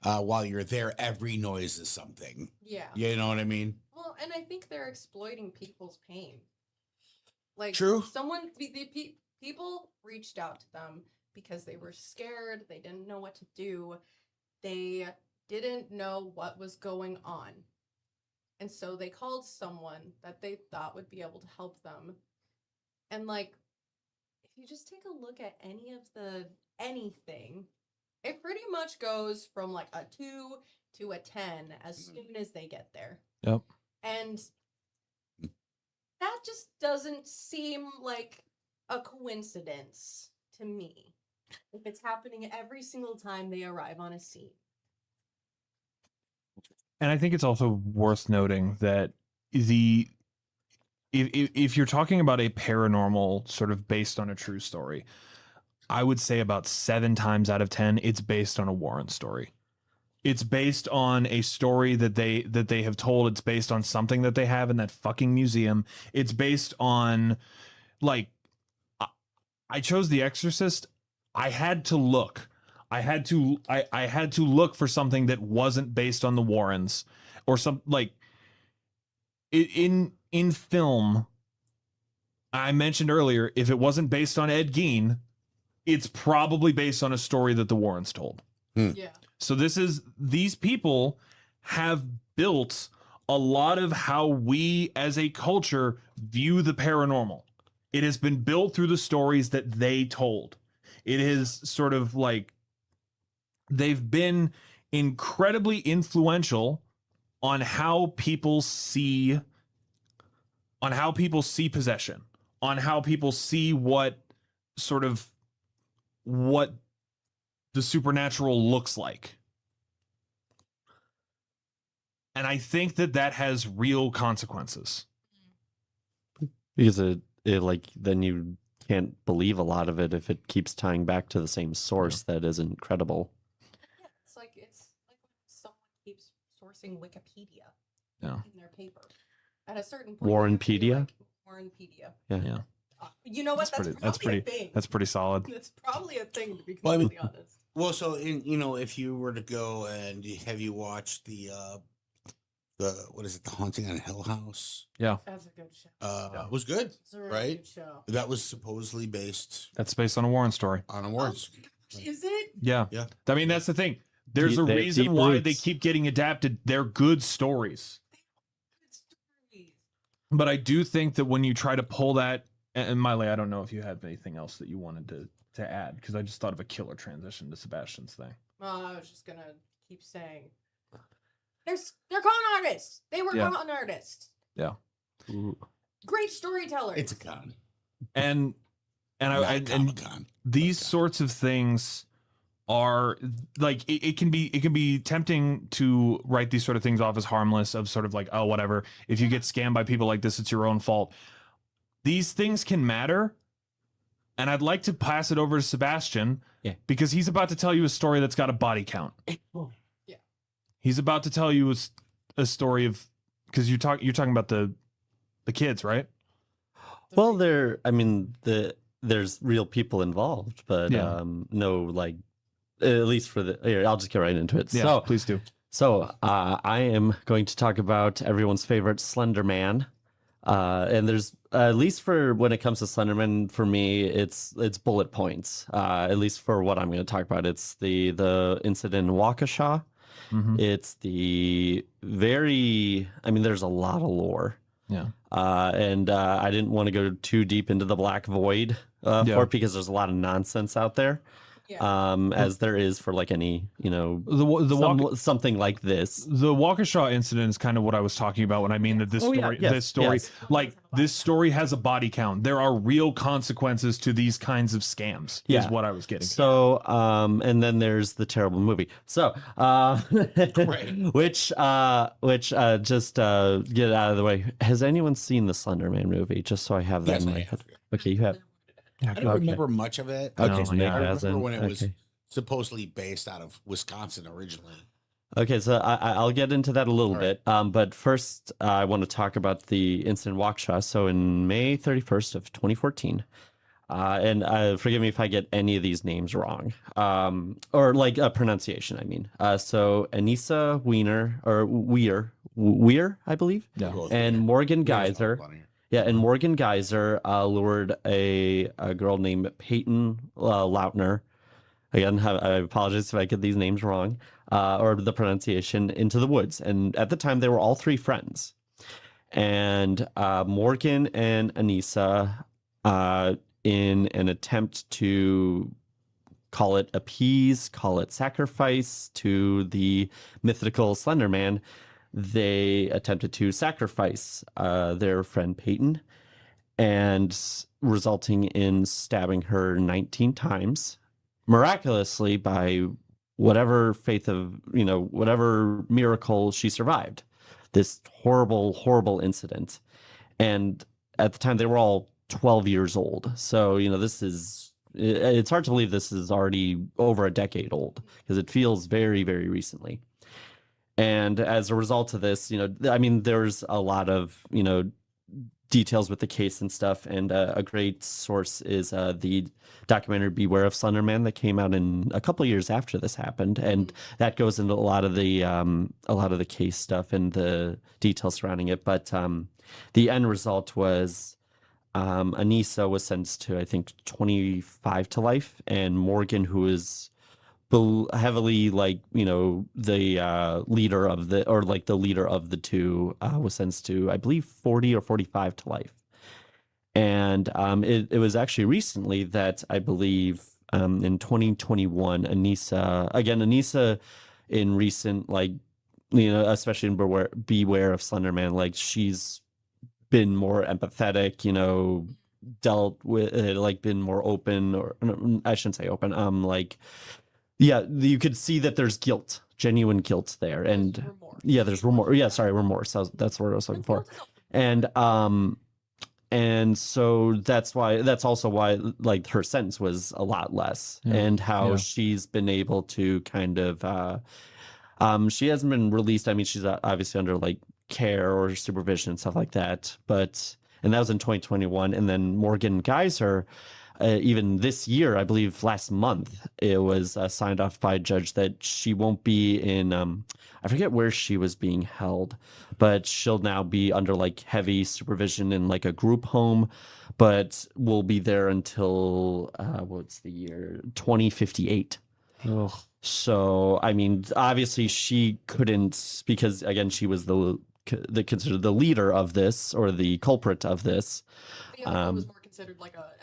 While you're there, every noise is something. Yeah. You know what I mean? Well, and I think they're exploiting people's pain. Like, true. People reached out to them because they were scared. They didn't know what to do. They didn't know what was going on. And so they called someone that they thought would be able to help them. And like, if you just take a look at anything, it pretty much goes from like a 2 to a 10 as soon as they get there. Yep. And that just doesn't seem like a coincidence to me. If it's happening every single time they arrive on a scene. And I think it's also worth noting that if you're talking about a paranormal sort of based on a true story, I would say about 7 times out of 10, it's based on a Warren story. It's based on a story that they have told. It's based on something that they have in that fucking museum. It's based on, like, I chose The Exorcist. I had to look. I had to look for something that wasn't based on the Warrens or some, like, in film. I mentioned earlier, if it wasn't based on Ed Gein, it's probably based on a story that the Warrens told. Yeah. So these people have built a lot of how we as a culture view the paranormal. It has been built through the stories that they told. It is sort of like they've been incredibly influential on how people see possession, on how people see what the supernatural looks like. And I think that has real consequences. Because it like, then you can't believe a lot of it if it keeps tying back to the same source that isn't credible. Yeah, it's like when someone keeps sourcing Wikipedia in their paper. At a certain point, Warrenpedia? Warrenpedia. Yeah. You know what? That's probably a thing. That's pretty solid. That's probably a thing, to be completely honest. Well, so if you were to go and have you watched the what is it, The Haunting on Hill House? Yeah, that's a good show. It was good, it's a really right? Good show. That was supposedly based. That's based on a Warren story. On a Warren. Is it? Yeah. I mean, that's the thing. There's a reason why they keep getting adapted. They're good stories. But I do think that when you try to pull that, and Miley, I don't know if you had anything else that you wanted to add, because I just thought of a killer transition to Sebastian's thing. I was just gonna keep saying, they're con artists. They were con artists. Yeah. Great storytellers. It's a con. And these sorts of things are like, it can be tempting to write these sort of things off as harmless, of sort of like, oh, whatever. If you get scammed by people like this, it's your own fault. These things can matter. And I'd like to pass it over to Sebastian because he's about to tell you a story that's got a body count. Yeah. He's about to tell you a story of, because you're talking about the kids, right? Well, there's real people involved, but no, like, at least for here, I'll just get right into it. Yeah, so please do. So I am going to talk about everyone's favorite Slender Man. And there's, at least for when it comes to Slender Man, for me, it's bullet points. At least for what I'm going to talk about, it's the incident in Waukesha. Mm-hmm. It's there's a lot of lore. Yeah. And I didn't want to go too deep into the black void for it because there's a lot of nonsense out there. As there is for like any, something like this. The Waukesha incident is kind of what I was talking about when I mean that this this story has a body count. There are real consequences to these kinds of scams. Is what I was getting. So, and then there's the terrible movie. So, which just get it out of the way. Has anyone seen the Slender Man movie? Just so I have that in my head. Okay, you have. I don't remember much of it. Okay, I remember when it was supposedly based out of Wisconsin originally. Okay, so I'll get into that a little bit. But first, I want to talk about the incident in Waukesha. So in May 31st of 2014, and forgive me if I get any of these names wrong, or like pronunciation, I mean. So Anissa Weir, I believe, and Morgan Geyser. Yeah, and Morgan Geyser lured a girl named Peyton Lautner. Again, I apologize if I get these names wrong, or the pronunciation, into the woods. And at the time, they were all three friends. And Morgan and Anissa, in an attempt to call it appease, call it sacrifice to the mythical Slender Man, they attempted to sacrifice their friend Peyton, and resulting in stabbing her 19 times, miraculously by whatever whatever miracle, she survived this horrible, horrible incident. And at the time, they were all 12 years old. So, it's hard to believe this is already over a decade old, because it feels very, very recently. And as a result of this, there's a lot of, details with the case and stuff. And a great source is the documentary Beware of Slender Man that came out in a couple of years after this happened. And that goes into a lot of the case stuff and the details surrounding it. But the end result was Anissa was sentenced to, I think, 25 to life. And Morgan, who is heavily the leader of the two, was sentenced to, I believe, 40 or 45 to life. And it was actually recently that, I believe, in 2021, Anissa in recent, especially in Beware of Slender Man, she's been more empathetic, dealt with, been more open, or I shouldn't say open, yeah, you could see that there's guilt, genuine guilt there. And remorse. Yeah, there's remorse. Yeah, sorry, remorse. That's what I was looking for. And so that's also why her sentence was a lot less, and how she's been able to kind of, she hasn't been released. I mean, she's obviously under care or supervision and stuff like that. And that was in 2021. And then Morgan Geyser, even this year, I believe last month, it was signed off by a judge that she won't be in, I forget where she was being held, but she'll now be under heavy supervision in a group home, but will be there until, what's the year, 2058. Ugh. So, I mean, obviously she couldn't, because again, she was considered the leader of this, or the culprit of this. Was more considered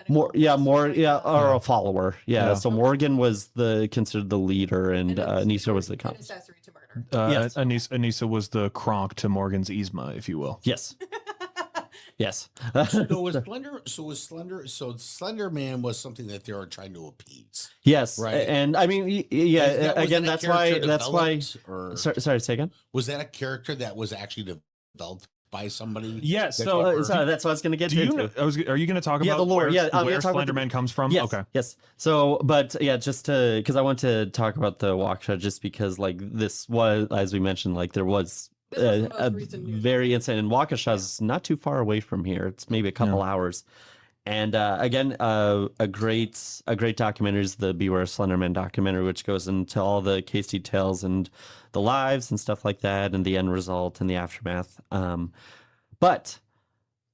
or a follower. Yeah. So Morgan was considered the leader, and Anissa was the accessory to murder. Yes. Anissa was the Kronk to Morgan's Yzma, if you will. Yes. Yes. So Slender Man was something that they were trying to appease. Yes. Right. And I mean, again, that's why. Sorry, say again. Was that a character that was actually developed by somebody? Yes. So that's what I was going to get to. Are you going to talk about the lore? Where Slender Man comes from? Yes, okay. Yes. So, but yeah, just because I want to talk about the Waukesha, just because this was, as we mentioned, there was a very insane, and Waukesha is not too far away from here. It's maybe a couple hours. And again, a great documentary is the Beware of Slender Man documentary, which goes into all the case details and the lives and stuff like that, and the end result and the aftermath. But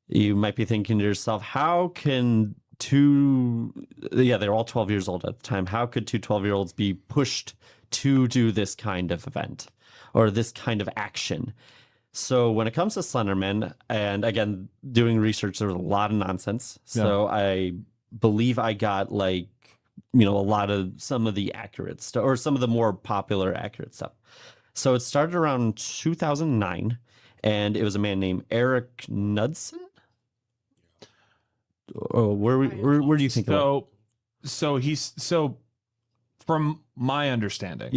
you might be thinking to yourself, how can they're all 12 years old at the time. How could two 12-year-olds be pushed to do this kind of event or this kind of action? So when it comes to Slender Man, and again, doing research, there was a lot of nonsense. So I believe I got like, a lot of some of the accurate stuff, or some of the more popular accurate stuff. So it started around 2009, and it was a man named Eric Knudsen. Oh, where do you think? So from my understanding,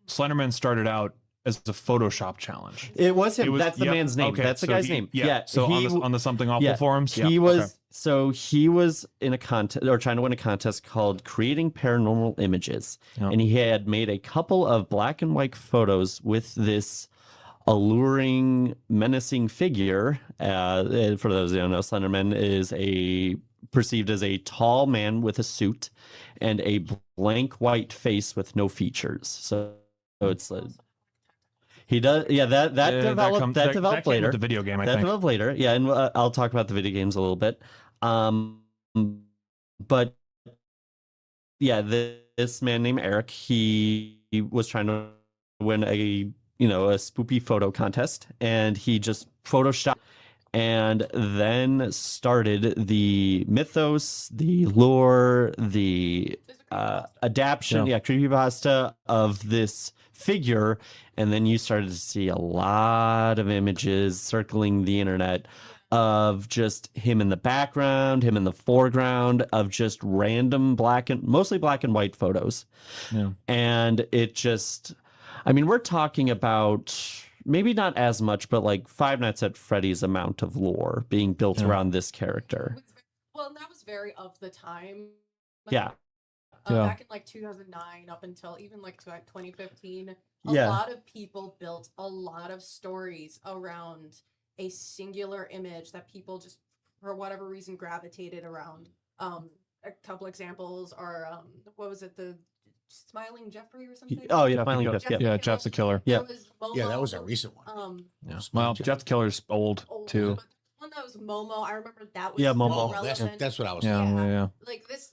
Slender Man started out as a Photoshop challenge. It was him. That's the man's name. Okay, that's the guy's name. Yeah. So on the Something Awful forums, he was. So he was in a contest, or trying to win a contest called Creating Paranormal Images, and he had made a couple of black and white photos with this alluring, menacing figure. For those who don't know, Slender Man is perceived as a tall man with a suit and a blank white face with no features. So it's he does, that developed later. With the video game, I think. That developed later, and I'll talk about the video games a little bit. But this man named Eric, he was trying to win a spoopy photo contest, and he just photoshopped and then started the mythos, the lore, the adaptation, creepypasta of this figure. And then you started to see a lot of images circling the internet of just him in the background, him in the foreground, of just random mostly black and white photos. And it just, we're talking about maybe not as much, but like Five Nights at Freddy's amount of lore being built around this character. Well, and that was very of the time. Back in like 2009 up until even like 2015, a lot of people built a lot of stories around a singular image that people just, for whatever reason, gravitated around. A couple examples are, what was it, the Smiling Jeffrey or something? Oh yeah, Smiling Jeff. Yeah, Jeff's the Killer. Yeah, that was a recent one. Well, Jeff the Killer's old too. But one that was Momo, I remember that was Momo. That's what I was. Yeah. Like this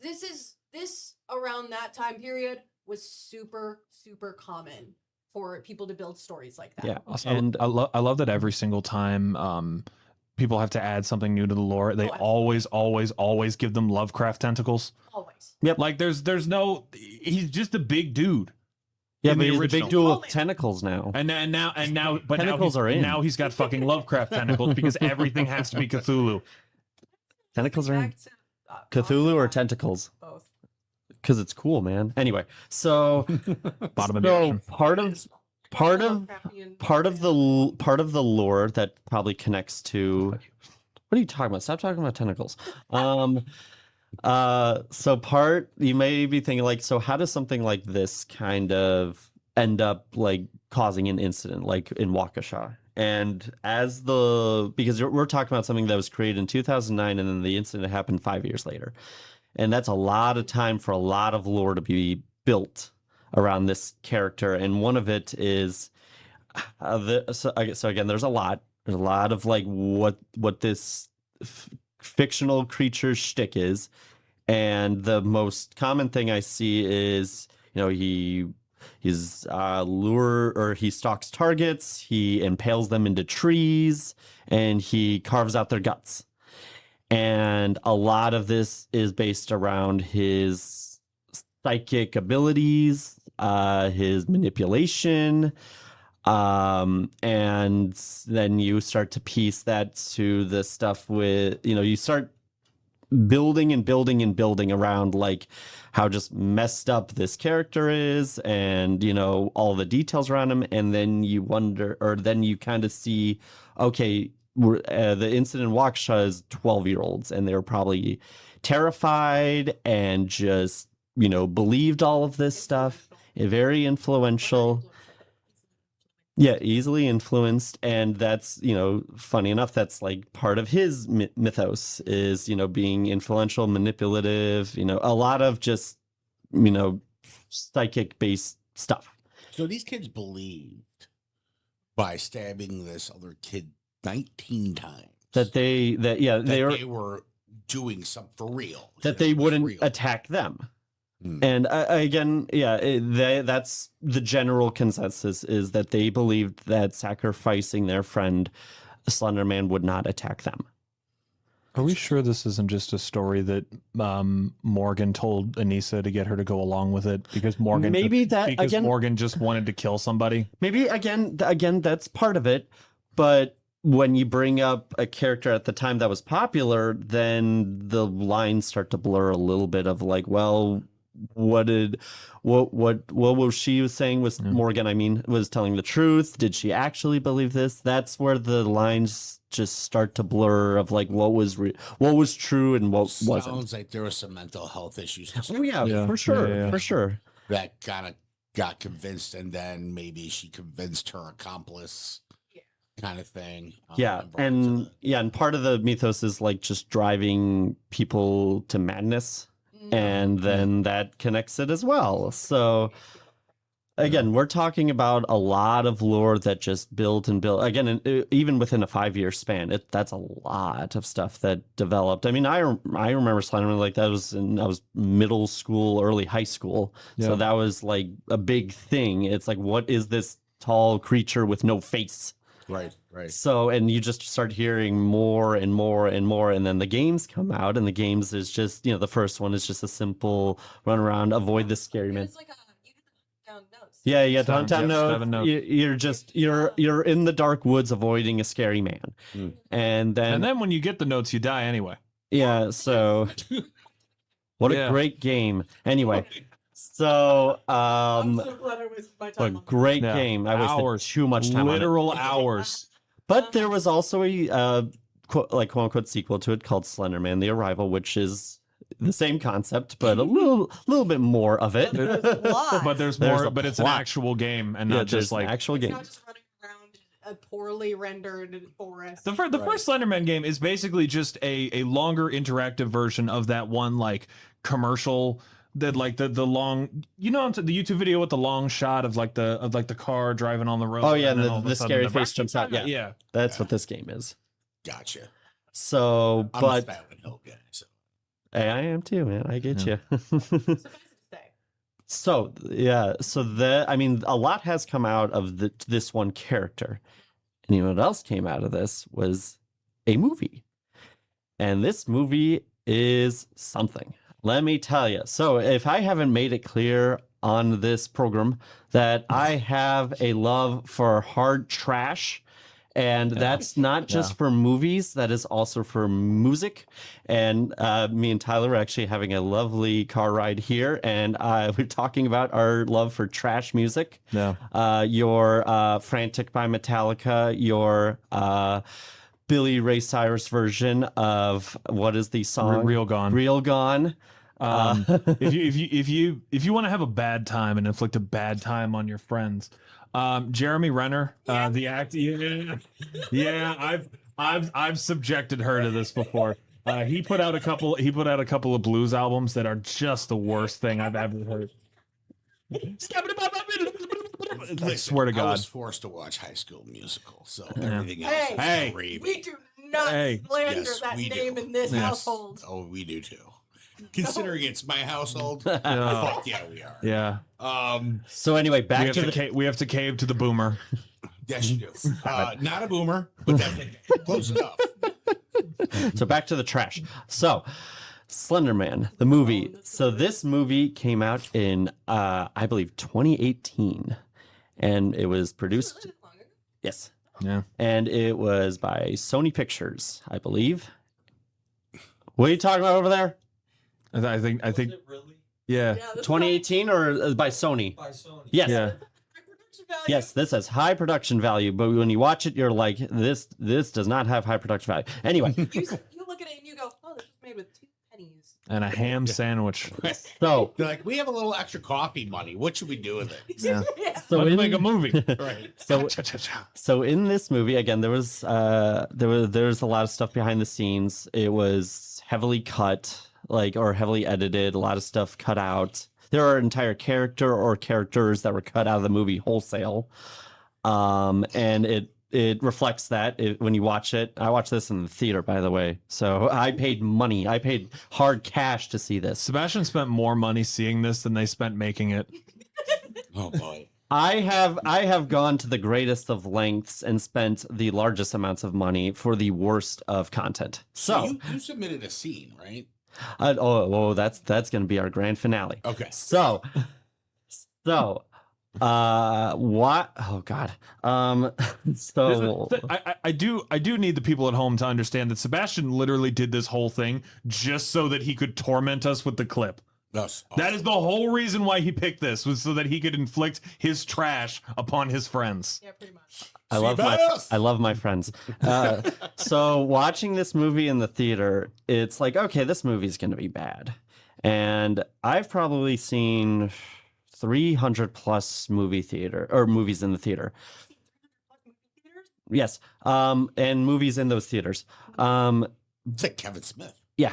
around that time period was super common for people to build stories like that. Yeah, and I love that every single time people have to add something new to the lore, they always give them Lovecraft tentacles. Always. Yep. Like there's no, he's just a big dude. Yeah, but he's a big dude with tentacles now. And now, but tentacles are in. Now he's got fucking Lovecraft tentacles because everything has to be Cthulhu. Tentacles are in. Cthulhu or tentacles? Both. Because it's cool, man. Anyway, so bottom of the ocean. part of the lore that probably connects to. What are you talking about? Stop talking about tentacles. So you may be thinking like, so how does something like this kind of end up like causing an incident like in Waukesha? And because we're talking about something that was created in 2009 and then the incident happened 5 years later. And that's a lot of time for a lot of lore to be built around this character. And one of it is, so again, there's a lot of like what this fictional creature's shtick is. And the most common thing I see is, he's he stalks targets, he impales them into trees, and he carves out their guts. And a lot of this is based around his psychic abilities, his manipulation, and then you start to piece that to the stuff with, you start building and building and building around like how just messed up this character is and, all the details around him. And then you wonder, or then you kind of see, okay, the incident in Waukesha is 12-year-olds, and they were probably terrified and just, believed all of this stuff. Very influential. Yeah, easily influenced. And that's, funny enough, that's like part of his mythos is, being influential, manipulative, a lot of just, psychic-based stuff. So these kids believed by stabbing this other kid 19 times they were doing something for real. That they wouldn't attack them. And again, that's the general consensus, is that they believed that sacrificing their friend Slender Man would not attack them. Are we sure this isn't just a story that Morgan told Anissa to get her to go along with it because Morgan Morgan just wanted to kill somebody? Maybe again that's part of it, but when you bring up a character at the time that was popular, then the lines start to blur a little bit of like, well, what was she saying was Morgan, I mean, was telling the truth? Did she actually believe this? That's where the lines just start to blur of like what was true and what wasn't. Sounds like there were some mental health issues. Oh yeah, for sure. For sure. That kind of got convinced, and then maybe she convinced her accomplice. Kind of thing. And part of the mythos is like just driving people to madness, and then that connects it as well. So again, we're talking about a lot of lore that just built and built. Again, even within a 5-year span, that's a lot of stuff that developed. I mean, I remember Slender Man like that was I was middle school, early high school, so that was like a big thing. It's like, what is this tall creature with no face? Right. So, and you just start hearing more and more and more, and then the games come out, and the games is just, the first one is just a simple run around, avoid the scary man. It's like you get down notes. Yeah, downtown notes. You're in the dark woods avoiding a scary man, and then when you get the notes, you die anyway. Yeah. So, what a great game. Anyway. So, I'm so glad I wasted my time. A great game. I wasted too much time literal on it. Hours. But there was also a quote unquote sequel to it called Slender Man: The Arrival, which is the same concept, but a little bit more of it. But there's more. But it's an actual game, and not just like an actual game. It's not just running around a poorly rendered forest. The first Slender Man game is basically just a longer interactive version of that one like commercial. That like the long, the YouTube video with the long shot of the car driving on the road. Oh yeah, and the scary face jumps out. Yeah, that's what this game is. Gotcha. So, I'm but a Silent Hill guy, so. Hey, I am too, man. I get you. So a lot has come out of this one character, and you know what else came out of this was a movie, and this movie is something. Let me tell you. So if I haven't made it clear on this program that I have a love for hard trash, and that's not just for movies, that is also for music. And me and Tyler are actually having a lovely car ride here, and we're talking about our love for trash music. Yeah. Your Frantic by Metallica, your Billy Ray Cyrus version of what is the song? Real Gone. Real Gone. If you want to have a bad time and inflict a bad time on your friends, Jeremy Renner, the actor, I've subjected her to this before. He put out a couple of blues albums that are just the worst thing I've ever heard. I swear to God, I was forced to watch High School Musical, so everything else is gravy. We do not slander that name in this household. Oh, we do too. Considering it's my household, fuck yeah, we are. Yeah. So anyway, we have to cave to the boomer. Yes, you do. Not a boomer, but that's close enough. So back to the trash. So Slender Man, the movie. So this movie came out in, I believe, 2018, and it was produced. Yes. Yeah. And it was by Sony Pictures, I believe. What are you talking about over there? I think. Was it really? Yeah. 2018 or by Sony? By Sony. Yes. Yeah. Yes, this has high production value, but when you watch it, you're like, this does not have high production value. Anyway. You look at it and you go, oh, this was made with 2 pennies. And a ham sandwich. So they're like, we have a little extra coffee money. What should we do with it? Yeah. So let's make a movie. Right. So in this movie, again, there was a lot of stuff behind the scenes. It was heavily cut, or heavily edited, a lot of stuff cut out. There are entire characters that were cut out of the movie wholesale. And it reflects that when you watch it. I watched this in the theater, by the way, so I paid money. I paid hard cash to see this. Sebastian spent more money seeing this than they spent making it. Oh boy. I have gone to the greatest of lengths and spent the largest amounts of money for the worst of content. So you submitted a scene, right? That's going to be our grand finale. Okay. So what? Oh God. So I do need the people at home to understand that Sebastian literally did this whole thing just so that he could torment us with the clip. That's awesome. That is the whole reason why he picked this, was so that he could inflict his trash upon his friends. Yeah, pretty much. I love my friends. So watching this movie in the theater, it's like, okay, this movie's going to be bad. And I've probably seen 300 plus movies in the theater. Yes. And movies in those theaters. It's like Kevin Smith. Yeah.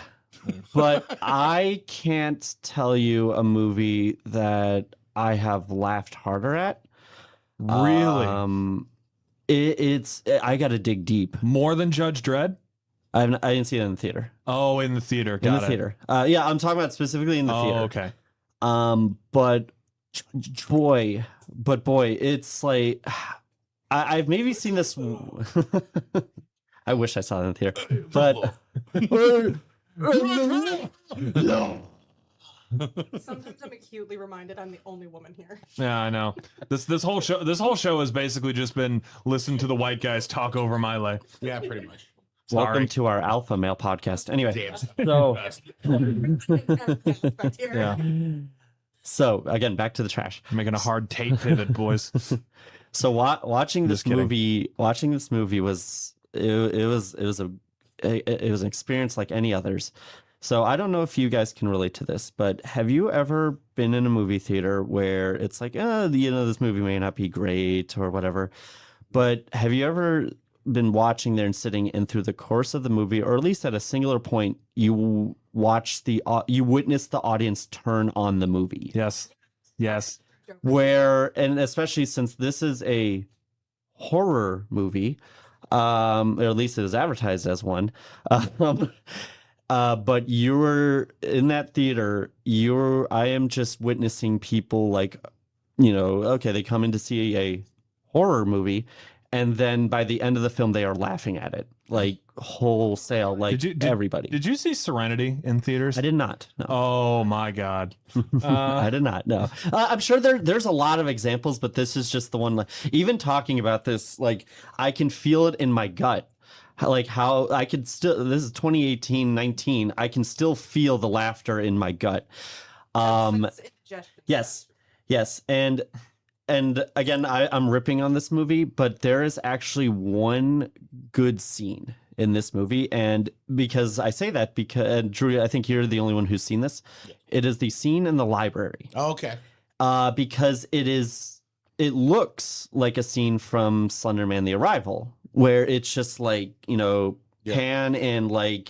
But I can't tell you a movie that I have laughed harder at. Really? I got to dig deep. More than Judge Dredd? I didn't see it in the theater. Oh, in the theater. In the theater. Yeah, I'm talking about specifically in the theater. Oh, okay. But boy, it's like I've maybe seen this. I wish I saw it in the theater, but. Sometimes I'm acutely reminded I'm the only woman here. Yeah, I know. This whole show has basically just been listen to the white guys talk over my life. Yeah, pretty much. Welcome to our alpha male podcast. Anyway, yeah. So again, back to the trash. I'm making a hard tape pivot, boys. So watching this movie was it was an experience like any others. So I don't know if you guys can relate to this, but have you ever been in a movie theater where it's like, this movie may not be great or whatever, but have you ever been watching there and sitting, and through the course of the movie, or at least at a singular point, you witness the audience turn on the movie? Yes. And especially since this is a horror movie, or at least it is advertised as one. But you're in that theater, I am just witnessing people like, okay, they come in to see a horror movie, and then by the end of the film, they are laughing at it, like wholesale, like everybody. Did you see Serenity in theaters? I did not. No. Oh my God. I did not. No. I'm sure there's a lot of examples, but this is just the one. Even talking about this, like I can feel it in my gut. Like how I could still, this is 2018-19, I can still feel the laughter in my gut. Yes. And again, I'm ripping on this movie, but there is actually one good scene in this movie. And because I say that, because Drew, I think you're the only one who's seen this. Yeah. It is the scene in the library. Oh, okay. Because it looks like a scene from Slender Man: The Arrival, where it's just like, pan and like,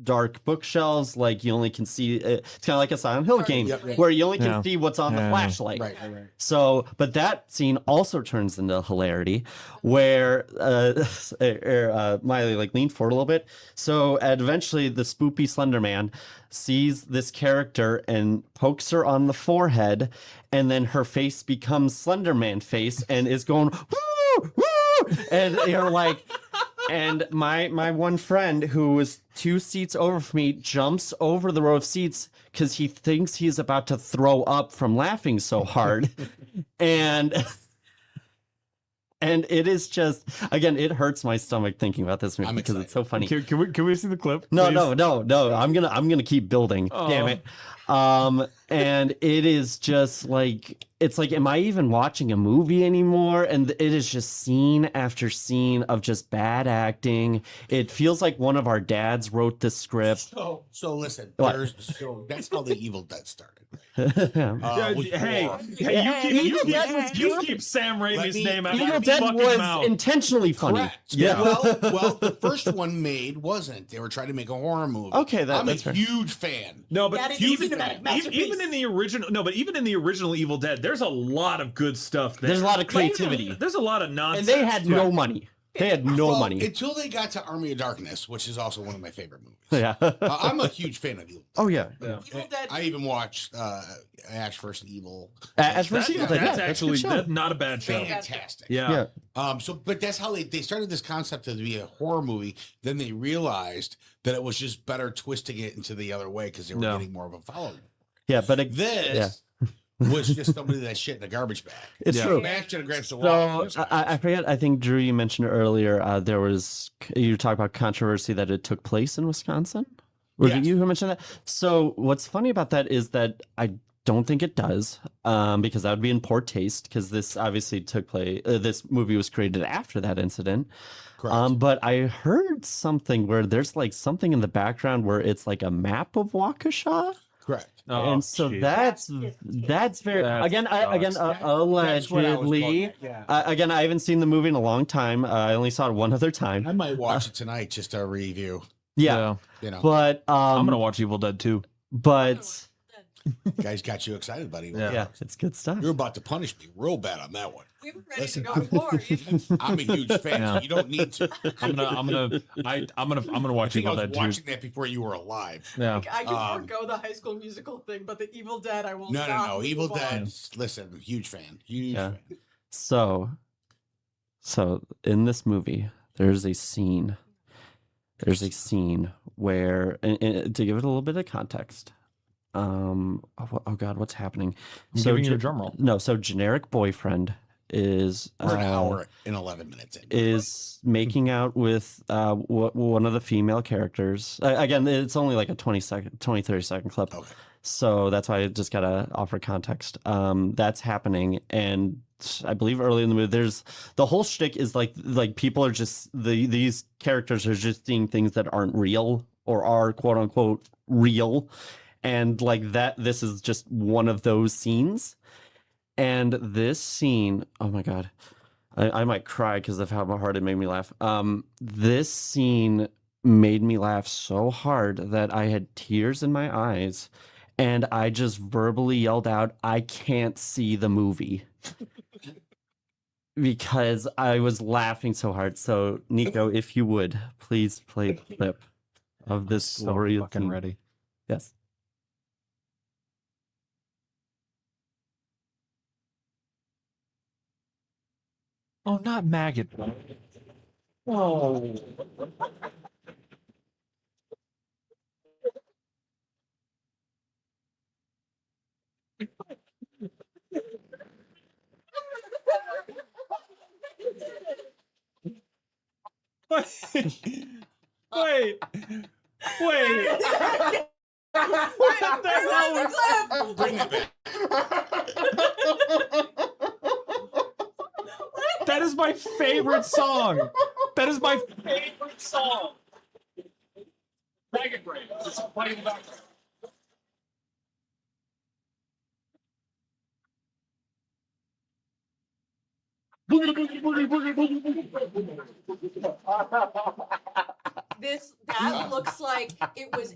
dark bookshelves, like you only can see, it's kind of like a Silent Hill game where you only can see what's on the flashlight. Right. So, but that scene also turns into hilarity where Miley like leaned forward a little bit. So eventually the spoopy Slender Man sees this character and pokes her on the forehead, and then her face becomes Slender Man face and is going, woo, woo! And you're like, and my one friend who was 2 seats over from me jumps over the row of seats because he thinks he's about to throw up from laughing so hard. and it is just, again, it hurts my stomach thinking about this movie because it's so funny. Can we see the clip? No. I'm gonna keep building. Oh. Damn it. And it is just like, it's like, am I even watching a movie anymore? And it is just scene after scene of just bad acting. It feels like one of our dads wrote the script. So listen, that's how the Evil Dead started. You keep Sam Raimi's name out of your fucking mouth. Intentionally funny. Correct. Yeah. Well, the first one wasn't. They were trying to make a horror movie. Okay, I'm a huge fan. No, but even in the original Evil Dead, there's a lot of good stuff there. There's a lot of creativity. There's a lot of nonsense. And they had no money. They had no money until they got to Army of Darkness, which is also one of my favorite movies. Yeah. I'm a huge fan of Evil. Oh yeah. Evil Dead. I even watched Ash vs. Evil. Ash vs. Evil. That's Yeah, actually that's a good show. not a bad show. Fantastic. Yeah. But that's how they started this concept to be a horror movie. Then they realized that it was just better twisting it into the other way because they were getting more of a following. Yeah, but this was just somebody that shit in a garbage bag. It's true. Smashed it against the wall. So I forget. I think Drew, you mentioned earlier. You talked about controversy that it took place in Wisconsin. Was it you who mentioned that? So what's funny about that is that I don't think it does, because that would be in poor taste. Because this obviously took place. This movie was created after that incident. Correct. But I heard something where there's like something in the background where it's like a map of Waukesha. Correct. And so that's very again allegedly. Again, I haven't seen the movie in a long time. I only saw it one other time. I might watch it tonight just to review. Yeah. You know, But I'm gonna watch Evil Dead 2. But guys got you excited, buddy. yeah, it's good stuff. You're about to punish me real bad on that one. We were ready to go for it. I'm a huge fan. So you don't need to. I'm gonna watch Evil I was Dead 2. watching that before you were alive. Yeah. I can forego the High School Musical thing, but the Evil Dead, I will not. No. Evil Dead. Listen, huge fan. Huge fan. So in this movie, there's a scene where, and to give it a little bit of context, oh God, what's happening? I'm giving you a drum roll. No, so generic boyfriend is We're an hour and 11 minutes in. is making out with one of the female characters. Again, it's only like a 30 second clip. Okay. So that's why I just gotta offer context. That's happening, and I believe early in the movie, there's the whole shtick is like people are just these characters are just seeing things that aren't real or are quote unquote real, and like that. This is just one of those scenes, and this scene. Oh my God, I might cry because of how hard it made me laugh. This scene made me laugh so hard that I had tears in my eyes. And I just verbally yelled out, "I can't see the movie." Because I was laughing so hard. So, Nico, if you would, please play the clip of this story. Fucking ready. Yes. Oh, not maggot. Oh. Wait. Bring it back. That is my favorite song. That is my favorite song. Maggot Brain. It's playing in the background. That looks like it was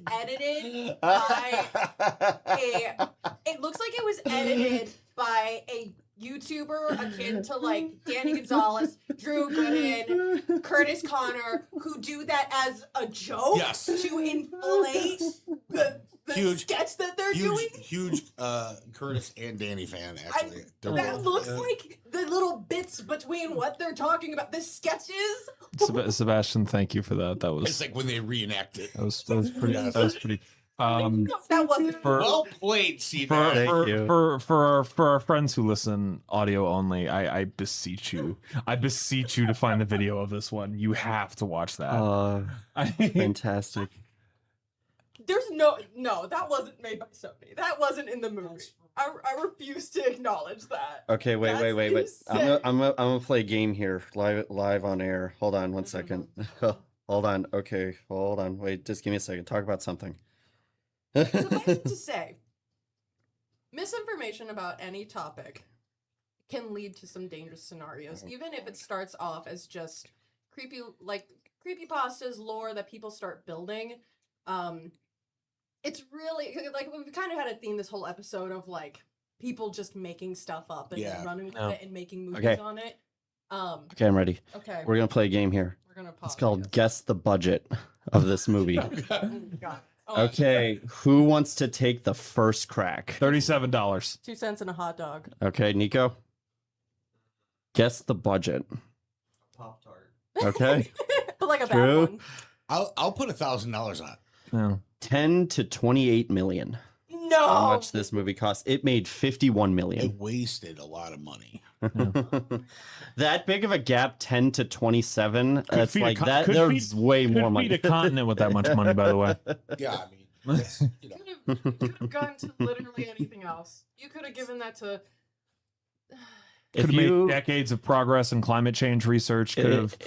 edited by a YouTuber akin to like Danny Gonzalez, Drew Gooden, Curtis Connor, who do that as a joke to inflate the sketch that they're doing. Huge Curtis and Danny fan, actually. That looks like the little bits between what they're talking about. The sketches. Sebastian, thank you for that. That was. It's like when they reenact it. That was pretty. That was pretty. That wasn't well played, Steve. For our friends who listen audio only, I beseech you to find the video of this one. You have to watch that. Fantastic. There's no, that wasn't made by Sony. That wasn't in the movie. I refuse to acknowledge that. Okay, wait. I'm gonna play a game here, live on air. Hold on one second. Hold on. Okay, hold on. Wait, just give me a second. Talk about something. Suffice to say, misinformation about any topic can lead to some dangerous scenarios, even if it starts off as just creepypastas, lore that people start building. It's really like we've kind of had a theme this whole episode of like people just making stuff up and then running with it and making movies on it. Okay, I'm ready. Okay. We're gonna play a game here. We're gonna pause. It's called Guess the Budget of this movie. Oh, God. Oh, Okay, who wants to take the first crack? $37. 2 cents and a hot dog. Okay, Nico. Guess the budget. Pop-Tart. Okay. But like a True. bad one. I'll put $1,000 on it. Yeah. 10 to 28 million. No. How much this movie cost? It made 51 million. It wasted a lot of money. That big of a gap, 10 to 27. That's feed a like con- that. could There's way Could more feed money. a continent with that much money, by the way. Yeah, I mean, that's, you know. Could have gone to literally anything else. You could have given that to. If Could have you- made decades of progress in climate change research. Could have.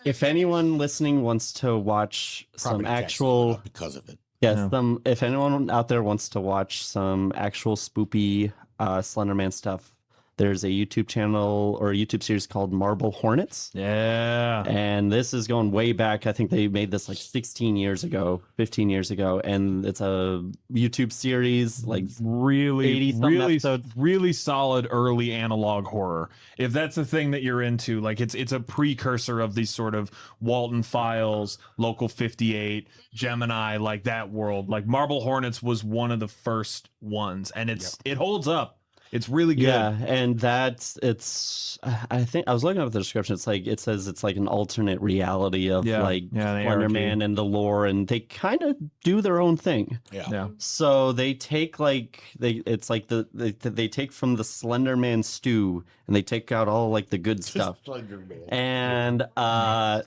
If anyone listening wants to watch some Property taxes actual, went up because of it. yes, Yeah. if anyone out there wants to watch some actual spoopy Slender Man stuff, there's a YouTube channel or a YouTube series called Marble Hornets. Yeah. And this is going way back. I think they made this like 16 years ago, 15 years ago. And it's a YouTube series, like Really, 80-something really, episodes. really solid early analog horror. If that's the thing that you're into, like it's a precursor of these sort of Walton Files, Local 58, Gemini, like that world. Like Marble Hornets was one of the first ones, and it holds up. It's really good. Yeah, and I think I was looking up the description. It's like it says it's like an alternate reality of like the Slender anarchy. Man and the lore, and they kind of do their own thing. Yeah. Yeah. So they take like they take from the Slender Man stew and they take out all like the good stuff, and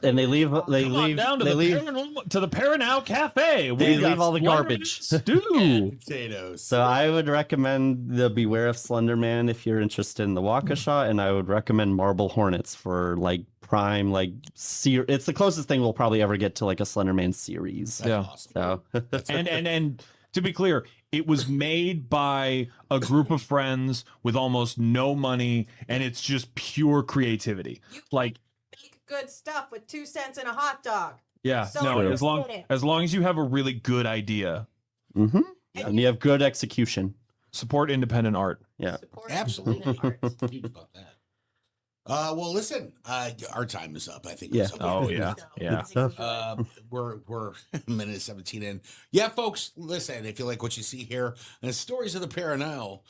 they leave Come on down to the Paranow Cafe. They We got leave all the Slender garbage. stew. Potatoes. So I would recommend the Beware of Slender Man if you're interested in the Waukesha, and I would recommend Marble Hornets for like prime it's the closest thing we'll probably ever get to like a Slender Man series. Yeah. Awesome. So And to be clear, it was made by a group of friends with almost no money, and it's just pure creativity. Like, Make good stuff with 2 cents and a hot dog. yeah, So no, you as did it. long as you have a really good idea, and you have good execution. support independent art. Yeah. Support Absolutely. independent arts. Think about that. Well, listen, our time is up. I think. Yeah. Oh yeah, yeah. Good stuff. We're a minute 17 in. Yeah, folks, listen, if you like what you see here and Stories of the Paranow,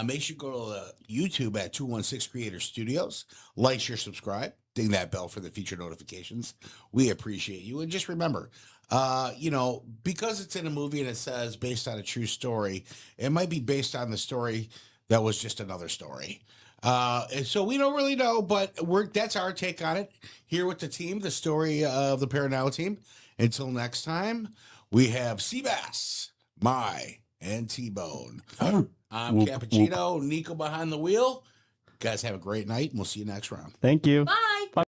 make sure you go to YouTube at 216 Creator Studios. Like, share, subscribe. Ding that bell for the future notifications. We appreciate you. And just remember, because it's in a movie and it says based on a true story, it might be based on the story that was just another story. And so we don't really know, but that's our take on it here with the team, the story of the Paranow team. Until next time, we have Seabass, Mai, and T-Bone. I'm Cappuccino, Nico behind the wheel. You guys have a great night, and we'll see you next round. Thank you. Bye.